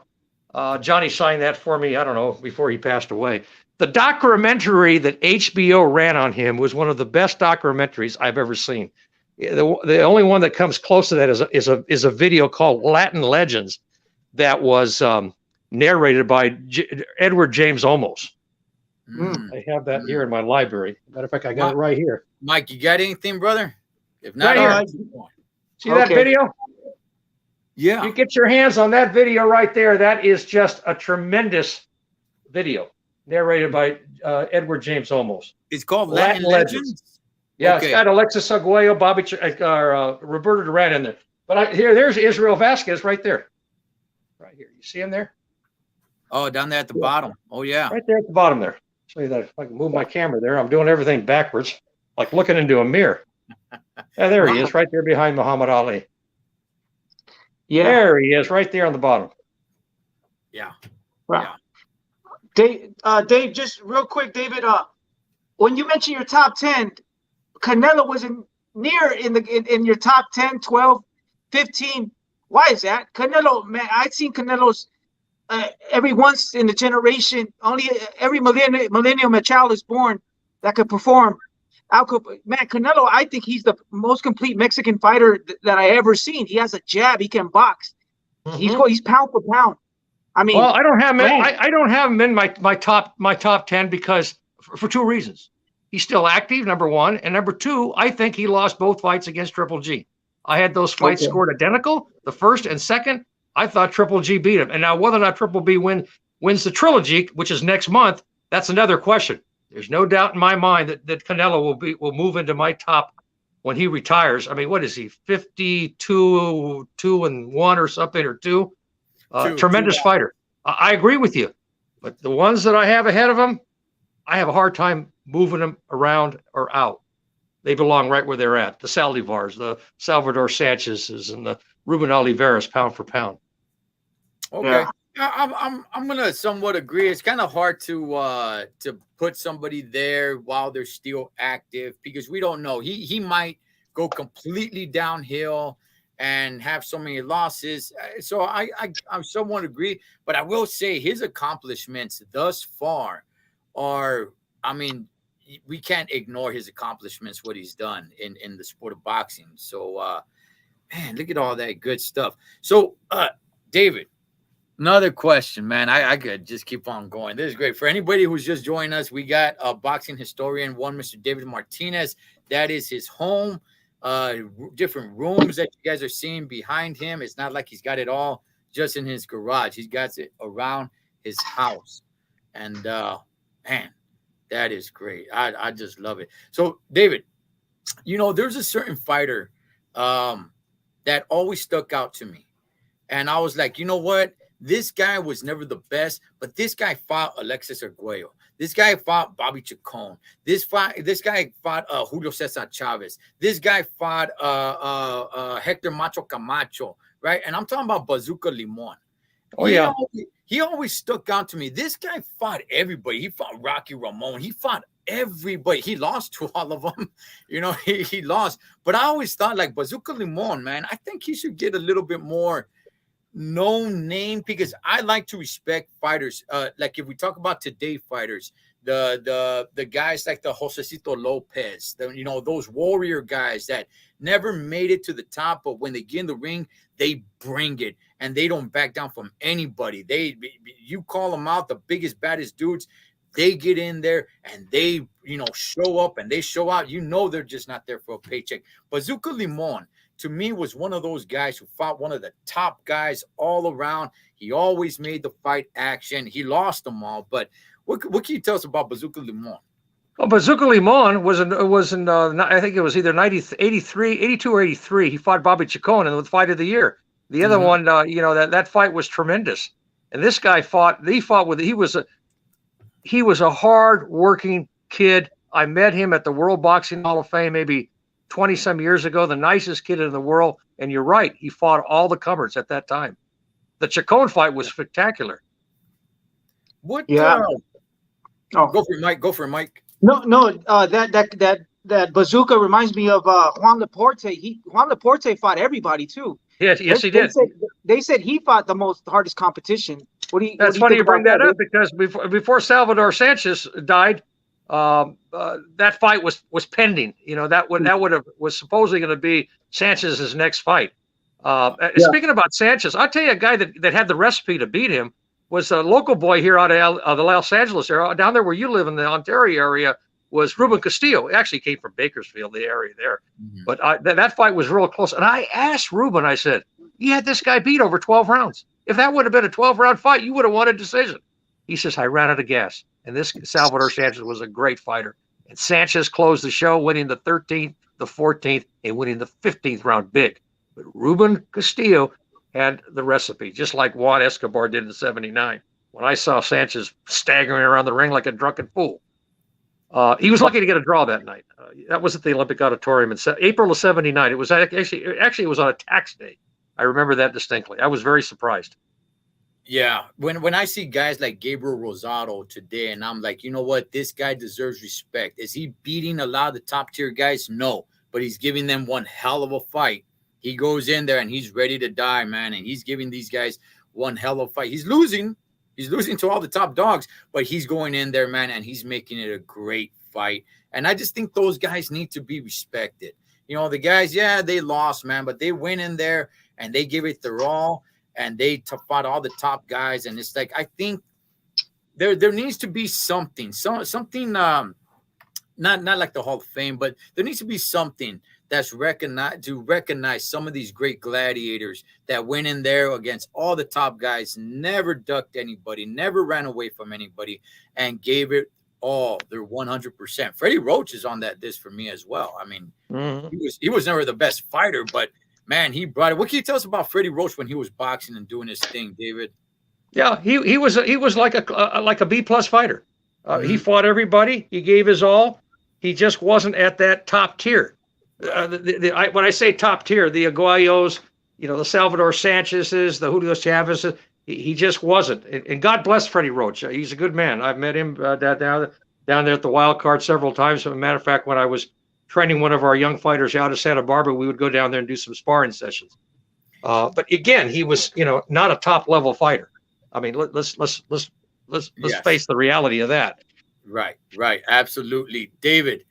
Johnny signed that for me, I don't know, before he passed away. The documentary that HBO ran on him was one of the best documentaries I've ever seen. The only one that comes close to that is a video called Latin Legends that was narrated by Edward James Olmos. I have that here in my library. Matter of fact, I got it right here. Mike, you got anything, brother? If not, right here. See that video? Yeah. You get your hands on that video right there. That is just a tremendous video narrated by Edward James Olmos. It's called Latin Legends. Yeah, okay. It's got Alexis Arguello, Roberto Duran in there. But there's Israel Vasquez right there. Right here. You see him there? Oh, down there at the bottom. Oh, yeah. Right there at the bottom there. Show you that if I can move my camera there. I'm doing everything backwards, like looking into a mirror. There he is, right there behind Muhammad Ali. Yeah. There he is, right there on the bottom. Yeah. Wow. Yeah. Dave, just real quick, David, when you mentioned your top 10, Canelo wasn't near in your top 10, 12, 15. Why is that? Canelo, man, I've seen Canelo's every once in a generation, only every millennium a child is born that could perform. Man, Canelo, I think he's the most complete Mexican fighter that I ever seen. He has a jab. He can box. He's pound for pound. I mean, well, I don't have him. I don't have him in my top 10 because for two reasons. He's still active, number one, and number two, I think he lost both fights against Triple G. I had those fights scored identical, the first and second. I thought Triple G beat him, and now whether or not Triple B wins the trilogy, which is next month, that's another question. There's no doubt in my mind that Canelo will move into my top when he retires. I mean, what is he, 52, 2-1 or something, or two? Tremendous fighter. I agree with you. But the ones that I have ahead of him, I have a hard time moving them around or out. They belong right where they're at. The Saldivars, the Salvador Sanchez's, and the Ruben Oliveira's pound for pound. Okay. Yeah. I'm gonna somewhat agree. It's kind of hard to put somebody there while they're still active because we don't know. He might go completely downhill and have so many losses. So I somewhat agree, but I will say his accomplishments thus far are, I mean, we can't ignore his accomplishments, what he's done in the sport of boxing. So man, look at all that good stuff. So David, another question, man. I could just keep on going. This is great. For anybody who's just joining us, we got a boxing historian, Mr. David Martinez. That is his home. Different rooms that you guys are seeing behind him. It's not like he's got it all just in his garage. He's got it around his house. And man, that is great. I just love it. So, David, you know, there's a certain fighter that always stuck out to me. And I was like, you know what? This guy was never the best, but this guy fought Alexis Arguello. This guy fought Bobby Chacon. This guy fought Julio Cesar Chavez. This guy fought Hector Macho Camacho, right? And I'm talking about Bazooka Limon. Oh, yeah. He always stuck out to me. This guy fought everybody. He fought Rocky Ramon. He fought everybody. He lost to all of them. You know, he lost. But I always thought, like, Bazooka Limon, man, I think he should get a little bit more known name because I like to respect fighters. Like if we talk about today fighters, the guys like the Josecito Lopez, you know, those warrior guys that never made it to the top, but when they get in the ring, they bring it and they don't back down from anybody. You call them out, the biggest, baddest dudes, they get in there and they, you know, show up and they show out. You know, they're just not there for a paycheck. Bazooka Limon, to me, was one of those guys who fought one of the top guys all around. He always made the fight action. He lost them all. But what can you tell us about Bazooka Limon? Well, Bazooka Limon was in I think it was either 82 or 83. He fought Bobby Chacon in the fight of the year. The other one, you know, that fight was tremendous. And this guy he was a hard-working kid. I met him at the World Boxing Hall of Fame maybe 20-some years ago, the nicest kid in the world. And you're right, he fought all the comers at that time. The Chacon fight was spectacular. What? Yeah. Go for it, Mike. No. That Bazooka reminds me of Juan Laporte. Juan Laporte fought everybody too. Yes, he did. They said he fought the hardest competition. That's funny you bring that up because before Salvador Sanchez died, that fight was pending. You know, that was supposedly going to be Sanchez's next fight. Speaking about Sanchez, I'll tell you a guy that had the recipe to beat him was a local boy here out of the Los Angeles area, down there where you live in the Ontario area, was Ruben Castillo. He actually came from Bakersfield, the area there. Mm-hmm. But that fight was real close. And I asked Ruben, I said, you had this guy beat over 12 rounds. If that would have been a 12-round fight, you would have won a decision. He says, I ran out of gas. And this Salvador Sanchez was a great fighter. And Sanchez closed the show, winning the 13th, the 14th, and winning the 15th round big. But Ruben Castillo had the recipe, just like Juan Escobar did in '79. When I saw Sanchez staggering around the ring like a drunken fool. He was lucky to get a draw that night. That was at the Olympic Auditorium in April of '79. It was actually it was on a tax day. I remember that distinctly. I was very surprised. Yeah, when I see guys like Gabriel Rosado today, and I'm like, you know what, this guy deserves respect. Is he beating a lot of the top tier guys? No, but he's giving them one hell of a fight. He goes in there and he's ready to die, man, and he's giving these guys one hell of a fight. He's losing to all the top dogs, but he's going in there, man, and he's making it a great fight. And I just think those guys need to be respected. You know, the guys, yeah, they lost, man, but they went in there and they gave it their all, and they fought all the top guys. And it's like, I think there needs to be something, not like the Hall of Fame, but there needs to be something that's recognized to recognize some of these great gladiators that went in there against all the top guys, never ducked anybody, never ran away from anybody, and gave it all their 100%. Freddie Roach is on that list for me as well. I mean, he was never the best fighter, but man, he brought it. What can you tell us about Freddie Roach when he was boxing and doing his thing, David? Yeah, he was like a B+ fighter. He fought everybody. He gave his all. He just wasn't at that top tier. When I say top tier, the Aguayos, you know, the Salvador Sanchez's, the Julio Chavez's, he just wasn't. And God bless Freddie Roach. He's a good man. I've met him down there at the Wild Card several times. As a matter of fact, when I was training one of our young fighters out of Santa Barbara, we would go down there and do some sparring sessions. But again, he was, you know, not a top level fighter. I mean, let's face the reality of that. Right, absolutely, David.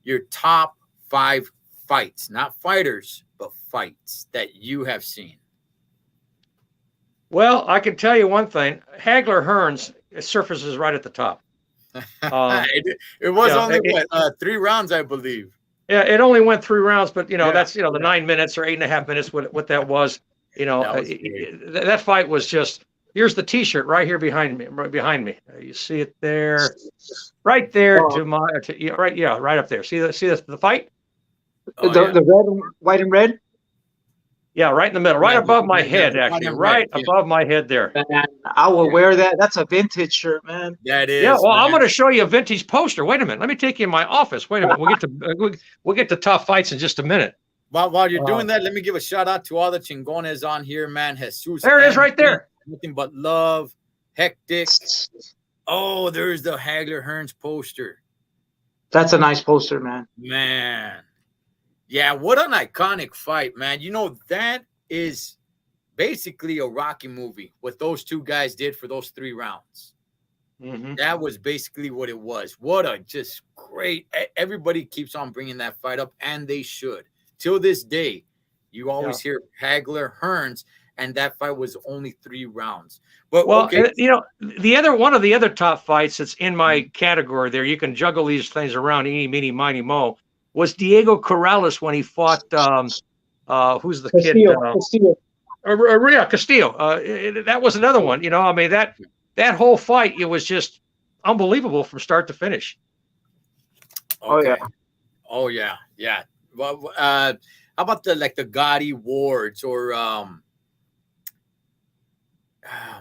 Your top 5 fights, not fighters, but fights that you have seen. Well, I can tell you one thing. Hagler Hearns surfaces right at the top. It was only 3 rounds, I believe. Yeah, it only went 3 rounds, but that's the 9 minutes or 8.5 minutes. What that was, that fight was just. Here's the T-shirt right here behind me. You see it there, right there right up there. See the fight? The red, white and red. Yeah, right in the middle, right above my head, actually, right above my head there. Man, I will wear that. That's a vintage shirt, man. That is. Yeah, well, I'm going to show you a vintage poster. Wait a minute. Let me take you in my office. Wait a minute. We'll get to top fights in just a minute. While you're doing that, let me give a shout out to all the Chingones on here, man. Jesus. There it is, right there. Nothing but love, hectic. Oh, there's the Hagler Hearns poster. That's a nice poster, man. Man. Yeah, what an iconic fight, man. You know, that is basically a Rocky movie, what those two guys did for those 3 rounds. Mm-hmm. That was basically what it was. What a just great. Everybody keeps on bringing that fight up, and they should. Till this day, you always hear Hagler Hearns, and that fight was only 3 rounds. But okay. One of the other top fights that's in my category there, you can juggle these things around, eeny, meeny, miny, mo, was Diego Corrales when he fought, who's the Castillo. kid? Castillo. That was another one. I mean, that whole fight, it was just unbelievable from start to finish. Okay. Oh, yeah. Well, how about the Gotti Wards or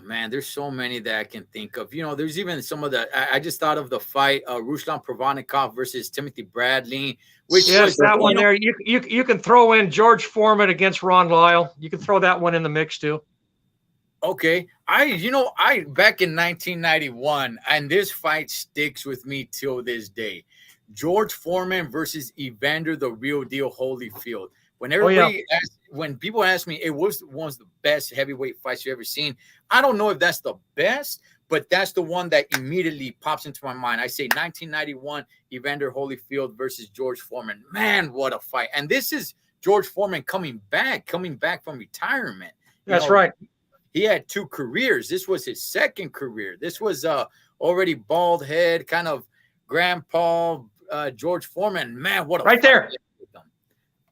man, there's so many that I can think of. There's even some of the. I just thought of the fight, Ruslan Provodnikov versus Timothy Bradley. Which was that one there. You can throw in George Foreman against Ron Lyle. You can throw that one in the mix too. Okay, I back in 1991, and this fight sticks with me till this day. George Foreman versus Evander the Real Deal Holyfield. When when people ask me, it was one of the best heavyweight fights you ever seen. I don't know if that's the best, but that's the one that immediately pops into my mind. I say 1991 Evander Holyfield versus George Foreman. Man, what a fight! And this is George Foreman coming back from retirement. That's right. He had 2 careers. This was his second career. This was already bald head, kind of grandpa George Foreman. Man, what a right fight. there.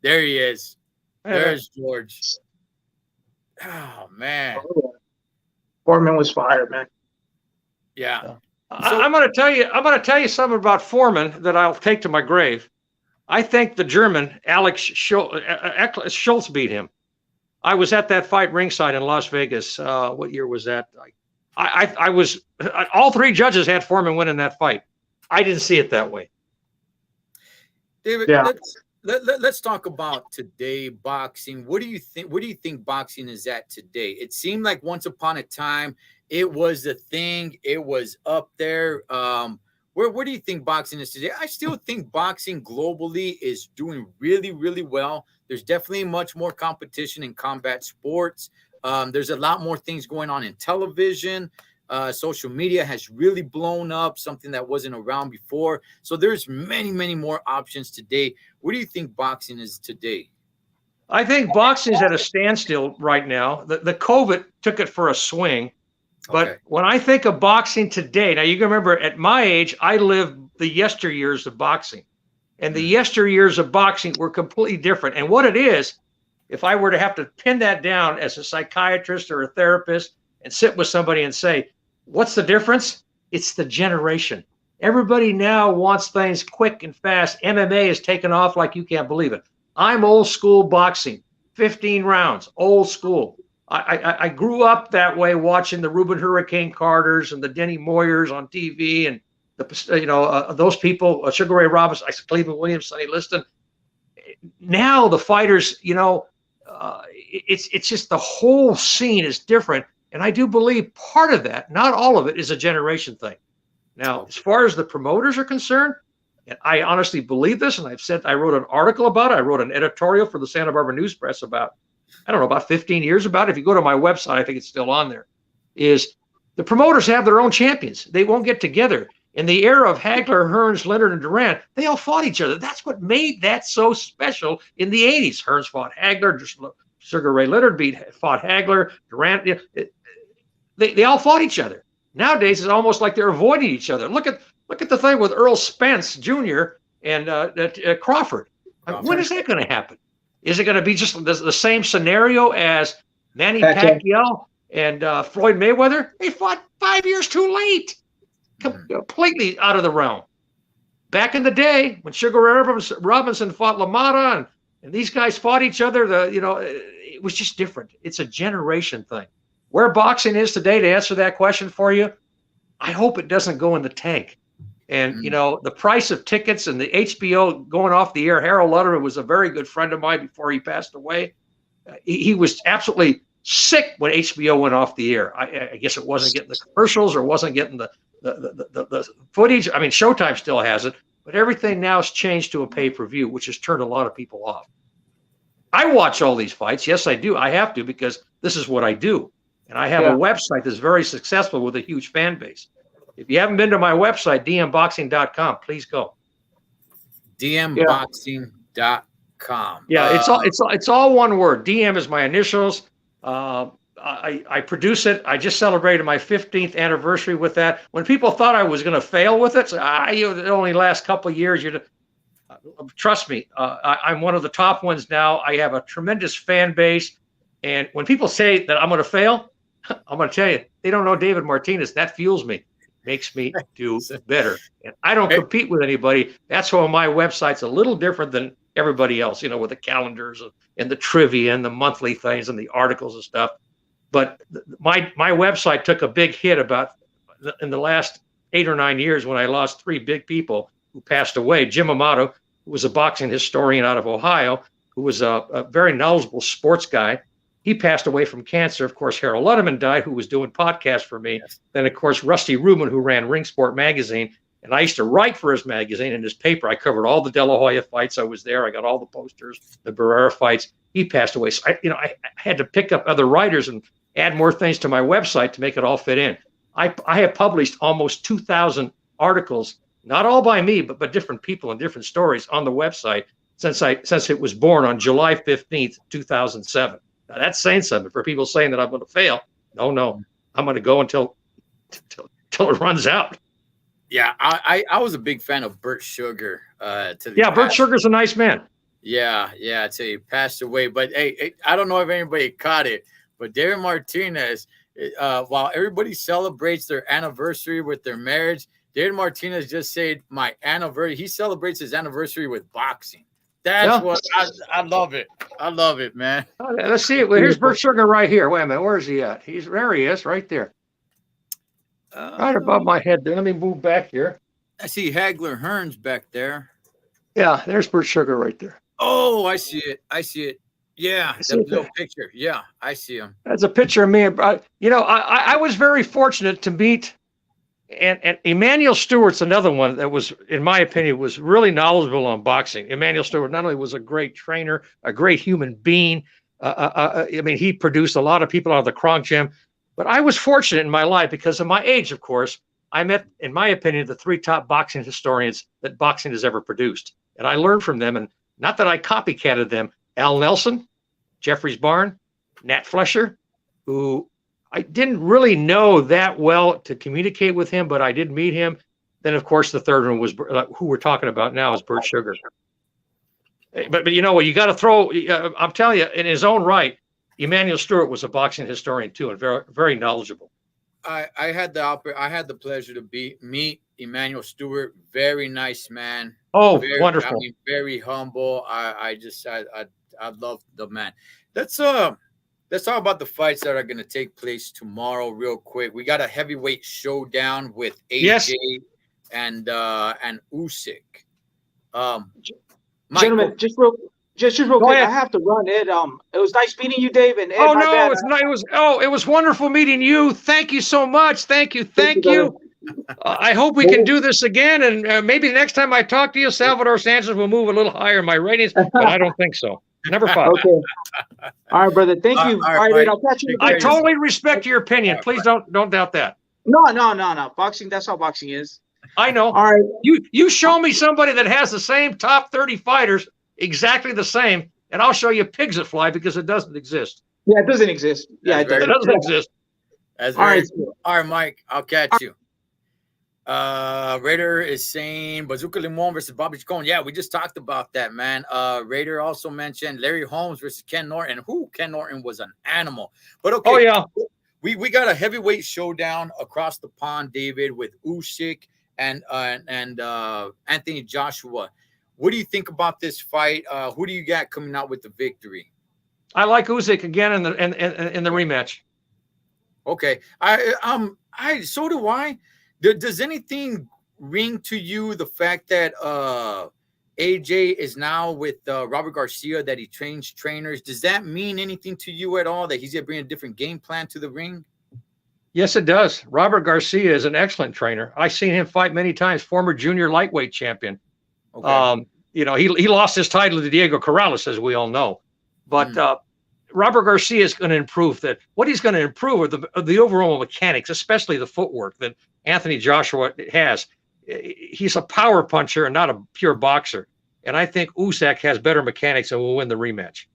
There he is. There's George. Oh man, Foreman was fired, man. Yeah. I'm going to tell you something about Foreman that I'll take to my grave. I think the German Alex Schultz beat him. I was at that fight ringside in Las Vegas. What year was that? I was. All 3 judges had Foreman winning that fight. I didn't see it that way. David, yeah. Let's talk about today boxing. What do you think? What do you think boxing is at today? It seemed like once upon a time it was the thing. It was up there. Where do you think boxing is today? I still think boxing globally is doing really, really well. There's definitely much more competition in combat sports. There's a lot more things going on in television. Social media has really blown up, something that wasn't around before. So there's many, many more options today. What do you think boxing is today? I think boxing is at a standstill right now. The COVID took it for a swing. But when I think of boxing today, now you can remember at my age, I lived the yesteryears of boxing. And the yesteryears of boxing were completely different. And what it is, if I were to have to pin that down as a psychiatrist or a therapist and sit with somebody and say, what's the difference? It's the generation. Everybody now wants things quick and fast. MMA is taken off like you can't believe it. I'm old school boxing, 15 rounds, old school. I grew up that way watching the Reuben Hurricane Carters and the Denny Moyers on TV and those people, Sugar Ray Robinson, Cleveland Williams, Sonny Liston. Now the fighters, it's just the whole scene is different. And I do believe part of that, not all of it, is a generation thing. Now, as far as the promoters are concerned, and I honestly believe this, and I wrote an article about it. I wrote an editorial for the Santa Barbara News Press about 15 years about it. If you go to my website, I think it's still on there, is the promoters have their own champions. They won't get together. In the era of Hagler, Hearns, Leonard, and Durant, they all fought each other. That's what made that so special in the 80s. Hearns fought Hagler, Sugar Ray Leonard fought Hagler, Durant. They all fought each other. Nowadays, it's almost like they're avoiding each other. Look at the thing with Earl Spence Jr. and Crawford. When is that going to happen? Is it going to be just the same scenario as Manny Pacquiao and Floyd Mayweather? They fought 5 years too late. Completely out of the realm. Back in the day, when Sugar Ray Robinson fought LaMotta and these guys fought each other, it was just different. It's a generation thing. Where boxing is today, to answer that question for you, I hope it doesn't go in the tank. And, the price of tickets and the HBO going off the air, Harold Lutterman was a very good friend of mine before he passed away. He was absolutely sick when HBO went off the air. I guess it wasn't getting the commercials or wasn't getting the footage. I mean, Showtime still has it, but everything now has changed to a pay-per-view, which has turned a lot of people off. I watch all these fights. Yes, I do. I have to, because this is what I do. And I have a website that's very successful with a huge fan base. If you haven't been to my website, dmboxing.com, please go. dmboxing.com. Yeah, it's all one word. DM is my initials. I produce it. I just celebrated my 15th anniversary with that. When people thought I was going to fail with it, it only lasts a couple of years. Trust me, I'm one of the top ones now. I have a tremendous fan base. And when people say that I'm going to fail, I'm going to tell you, they don't know David Martinez. That fuels me. Makes me do better. And I don't compete with anybody. That's why my website's a little different than everybody else, with the calendars and the trivia and the monthly things and the articles and stuff. But my website took a big hit in the last 8 or 9 years when I lost 3 big people who passed away. Jim Amato, who was a boxing historian out of Ohio, who was a very knowledgeable sports guy. He passed away from cancer. Of course, Harold Lutterman died, who was doing podcasts for me. Yes. Then, of course, Rusty Rubin, who ran Ring Sport magazine. And I used to write for his magazine and his paper. I covered all the De La Hoya fights. I was there. I got all the posters, the Barrera fights. He passed away. So I had to pick up other writers and add more things to my website to make it all fit in. I have published almost 2,000 articles, not all by me, but different people and different stories on the website since it was born on July 15th, 2007. Now that's saying something for people saying that I'm going to fail. No, I'm going to go until it runs out. Yeah, I was a big fan of Bert Sugar. Bert Sugar's a nice man. Yeah, till he passed away. But hey, I don't know if anybody caught it, but David Martinez, while everybody celebrates their anniversary with their marriage, David Martinez just said my anniversary. He celebrates his anniversary with boxing. That's what I love it. I love it, man. Let's see it. Well, here's Bert Sugar right here. Wait a minute, where is he at? There he is, right there. Right above my head there. Let me move back here. I see Hagler Hearns back there. Yeah, there's Bert Sugar right there. Oh, I see it. Yeah, that little picture. Yeah, I see him. That's a picture of me. I was very fortunate to meet, and Emanuel Stewart's another one that was, in my opinion, was really knowledgeable on boxing. Emanuel Stewart not only was a great trainer, a great human being. He produced a lot of people out of the Kronk Gym. But I was fortunate in my life because of my age, of course. I met, in my opinion, the 3 top boxing historians that boxing has ever produced. And I learned from them, and not that I copycatted them. Al Nelson, Jeffries Barn, Nat Flesher, who I didn't really know that well to communicate with him, but I did meet him. Then, of course, the third one was who we're talking about now is Bert Sugar. But you know what? You got to throw, I'm telling you, in his own right, Emanuel Stewart was a boxing historian too, and very, very knowledgeable. I had the pleasure to meet Emanuel Stewart. Very nice man. Oh, very, wonderful. Very humble. I love the man. Let's talk about the fights that are going to take place tomorrow, real quick. We got a heavyweight showdown with AJ and Usyk. Gentlemen, just real quick, I have to run it. It was nice meeting you, Dave. And Ed, it was wonderful meeting you. Thank you so much. Thank you. I hope we can do this again, and maybe the next time I talk to you, Salvador Sanchez will move a little higher in my ratings, but I don't think so. Never thought. Okay. All right, brother. Thank you. All right, I'll catch you. I totally respect your opinion. Please don't doubt that. No. Boxing, that's how boxing is. I know. All right. You show me somebody that has the same top 30 fighters, exactly the same, and I'll show you pigs that fly because it doesn't exist. Yeah, it doesn't exist. Yeah, it doesn't exist. That's all right, Mike. I'll catch you. Raider is saying Bazooka Limon versus Bobby Chacon. Yeah, we just talked about that, man. Raider also mentioned Larry Holmes versus Ken Norton. Ken Norton was an animal. But okay. Oh, yeah. We got a heavyweight showdown across the pond, David, with Usyk and Anthony Joshua. What do you think about this fight? Who do you got coming out with the victory? I like Usyk again in the rematch. Okay. So do I. Does anything ring to you the fact that AJ is now with Robert Garcia, that he trains trainers? Does that mean anything to you at all, that he's going to bring a different game plan to the ring? Yes, it does. Robert Garcia is an excellent trainer. I've seen him fight many times, former junior lightweight champion. Okay. He lost his title to Diego Corrales, as we all know. But Robert Garcia is going to improve that. What he's going to improve are the overall mechanics, especially the footwork that Anthony Joshua has. He's a power puncher and not a pure boxer. And I think Usyk has better mechanics and will win the rematch.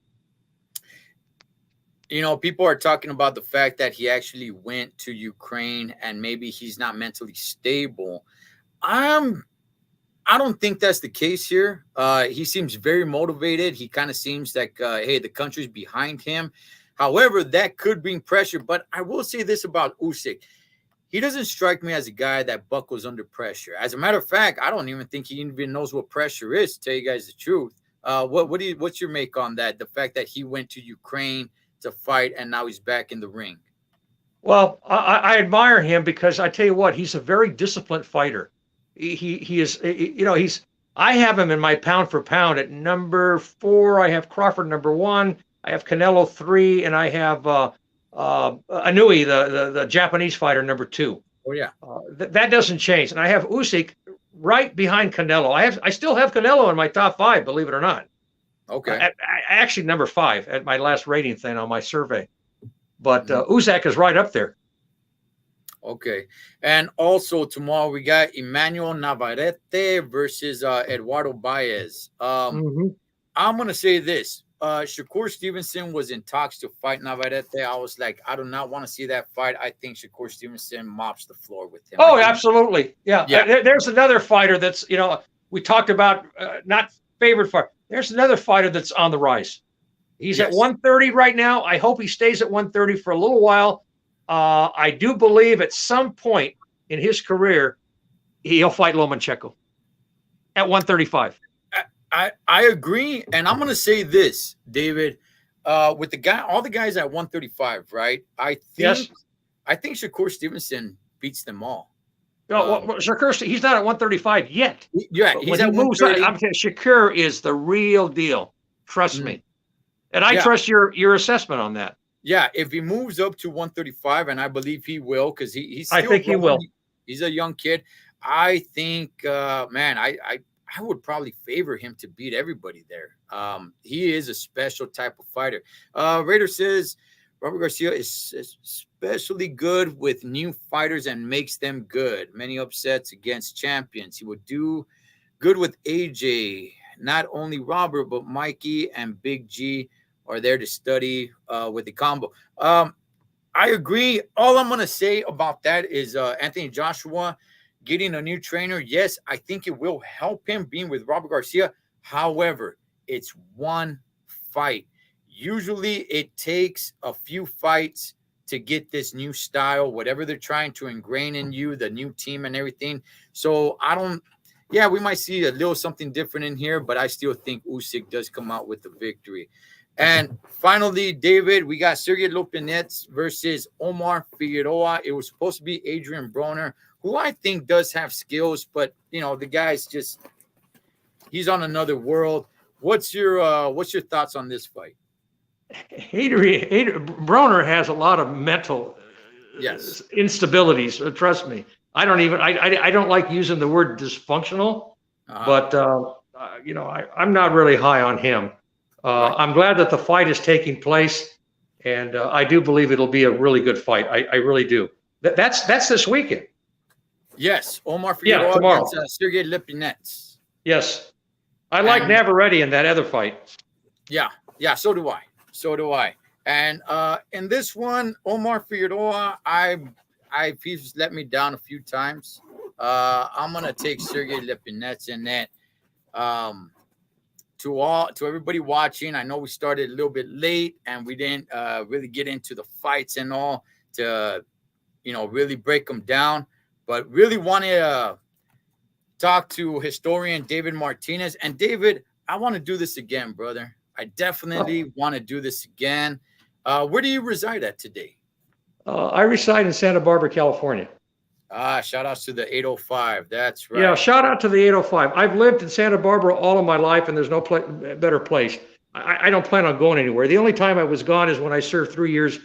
People are talking about the fact that he actually went to Ukraine and maybe he's not mentally stable. I don't think that's the case here. He seems very motivated. He kind of seems like, hey, the country's behind him. However, that could bring pressure. But I will say this about Usyk. He doesn't strike me as a guy that buckles under pressure. As a matter of fact, I don't even think he even knows what pressure is, to tell you guys the truth. What's your make on that? The fact that he went to Ukraine to fight and now he's back in the ring. Well, I admire him because I tell you what, he's a very disciplined fighter. He is, I have him in my pound for pound at number 4. I have Crawford number 1. I have Canelo 3, and I have Inouye, the Japanese fighter, number 2. Oh yeah, that doesn't change. And I have Usyk right behind Canelo. I still have Canelo in my top 5, believe it or not. Okay. Actually, number 5 at my last rating thing on my survey. But Usyk is right up there. Okay. And also tomorrow we got Emmanuel Navarrete versus Eduardo Baez. I'm going to say this. Shakur Stevenson was in talks to fight Navarrete. I was like, I do not want to see that fight. I think Shakur Stevenson mops the floor with him. Oh, absolutely. Yeah. There's another fighter that's, we talked about not favored fighter. There's another fighter that's on the rise. He's at 130 right now. I hope he stays at 130 for a little while. I do believe at some point in his career, he'll fight Lomachenko at 135. I agree, and I'm gonna say this, David, with all the guys at 135, right? I think Shakur Stevenson beats them all. No, Shakur, he's not at 135 yet. Yeah, he's at 130. I'm saying Shakur is the real deal. Trust me, and I trust your assessment on that. Yeah, if he moves up to 135, and I believe he will, because he's still I think he will. He's a young kid. I think, man, I would probably favor him to beat everybody there. He is a special type of fighter. Raider says Robert Garcia is especially good with new fighters and makes them good. Many upsets against champions. He would do good with AJ. Not only Robert, but Mikey and Big G are there to study with the combo. I agree. All I'm going to say about that is Anthony Joshua getting a new trainer. Yes, I think it will help him being with Robert Garcia. However, it's one fight. Usually it takes a few fights to get this new style, whatever they're trying to ingrain in you, the new team and everything. So we might see a little something different in here, but I still think Usyk does come out with the victory. And finally, David, we got Sergey Lopez versus Omar Figueroa. It was supposed to be Adrian Broner, who I think does have skills, but the guy's he's on another world. What's your thoughts on this fight? Adrian Broner has a lot of mental instabilities. Trust me. I don't like using the word dysfunctional, but I'm not really high on him. I'm glad that the fight is taking place, and I do believe it'll be a really good fight. I really do. That's this weekend. Yes, Omar Figueroa against Sergey Lopez. Yes, I like Navarrete in that other fight. Yeah, so do I. And in this one, Omar Figueroa, he's let me down a few times. I'm gonna take Sergey Lopez in that. To everybody watching, I know we started a little bit late and we didn't really get into the fights and all to really break them down, but really wanted to talk to historian David Martinez. And David, I want to do this again, brother. I definitely want to do this again. Where do you reside at today? I reside in Santa Barbara, California. Shout outs to the 805. That's right. Yeah, shout out to the 805. I've lived in Santa Barbara all of my life, and there's no better place. I don't plan on going anywhere. The only time I was gone is when I served 3 years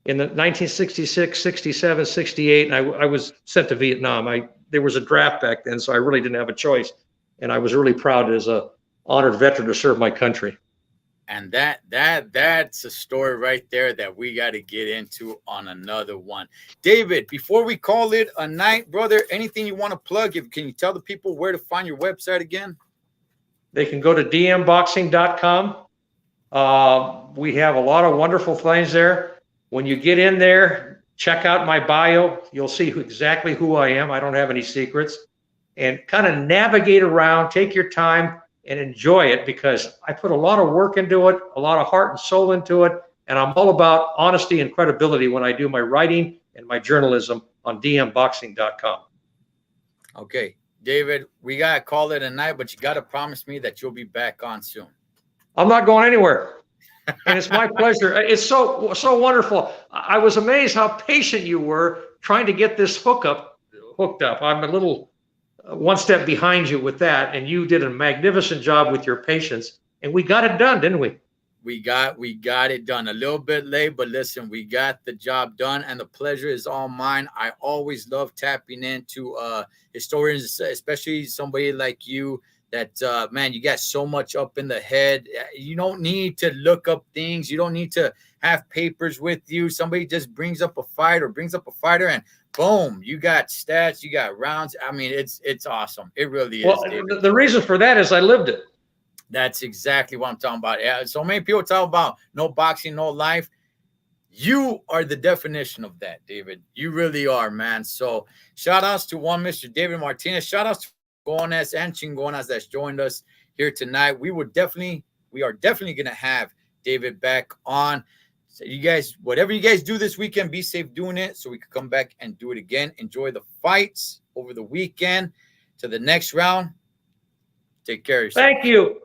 in the 1966, 67, 68, and I was sent to Vietnam. There was a draft back then, so I really didn't have a choice. And I was really proud as a honored veteran to serve my country. And that's a story right there that we got to get into on another one. David, before we call it a night, brother, anything you want to plug? Can you tell the people where to find your website again? They can go to dmboxing.com. We have a lot of wonderful things there. When you get in there, check out my bio. You'll see exactly who I am. I don't have any secrets. And kind of navigate around, take your time, and enjoy it, because I put a lot of work into it, a lot of heart and soul into it, and I'm all about honesty and credibility when I do my writing and my journalism on dmboxing.com. Okay, David, we got to call it a night, but you got to promise me that you'll be back on soon. I'm not going anywhere, and it's my pleasure. It's so wonderful. I was amazed how patient you were trying to get this hooked up. I'm a little one step behind you with that, and you did a magnificent job with your patience, and we got it done, didn't we? We got it done a little bit late, but listen, we got the job done, and the pleasure is all mine. I always love tapping into historians, especially somebody like you that, man, you got so much up in the head. You don't need to look up things. You don't need to have papers with you. Somebody just brings up a fight or brings up a fighter, and boom, you got stats, you got rounds. I mean, it's awesome. It really is. Well, the reason for that is I lived it. That's exactly what I'm talking about. Yeah, so many people talk about no boxing, no life. You are the definition of that, David. You really are, man. So shout outs to one Mr. David Martinez. Shout outs to Chingones and Chingonas that's joined us here tonight. We are definitely going to have David back on. So you guys, whatever you guys do this weekend, be safe doing it so we can come back and do it again. Enjoy the fights over the weekend. To the next round. Take care of yourself. Thank you.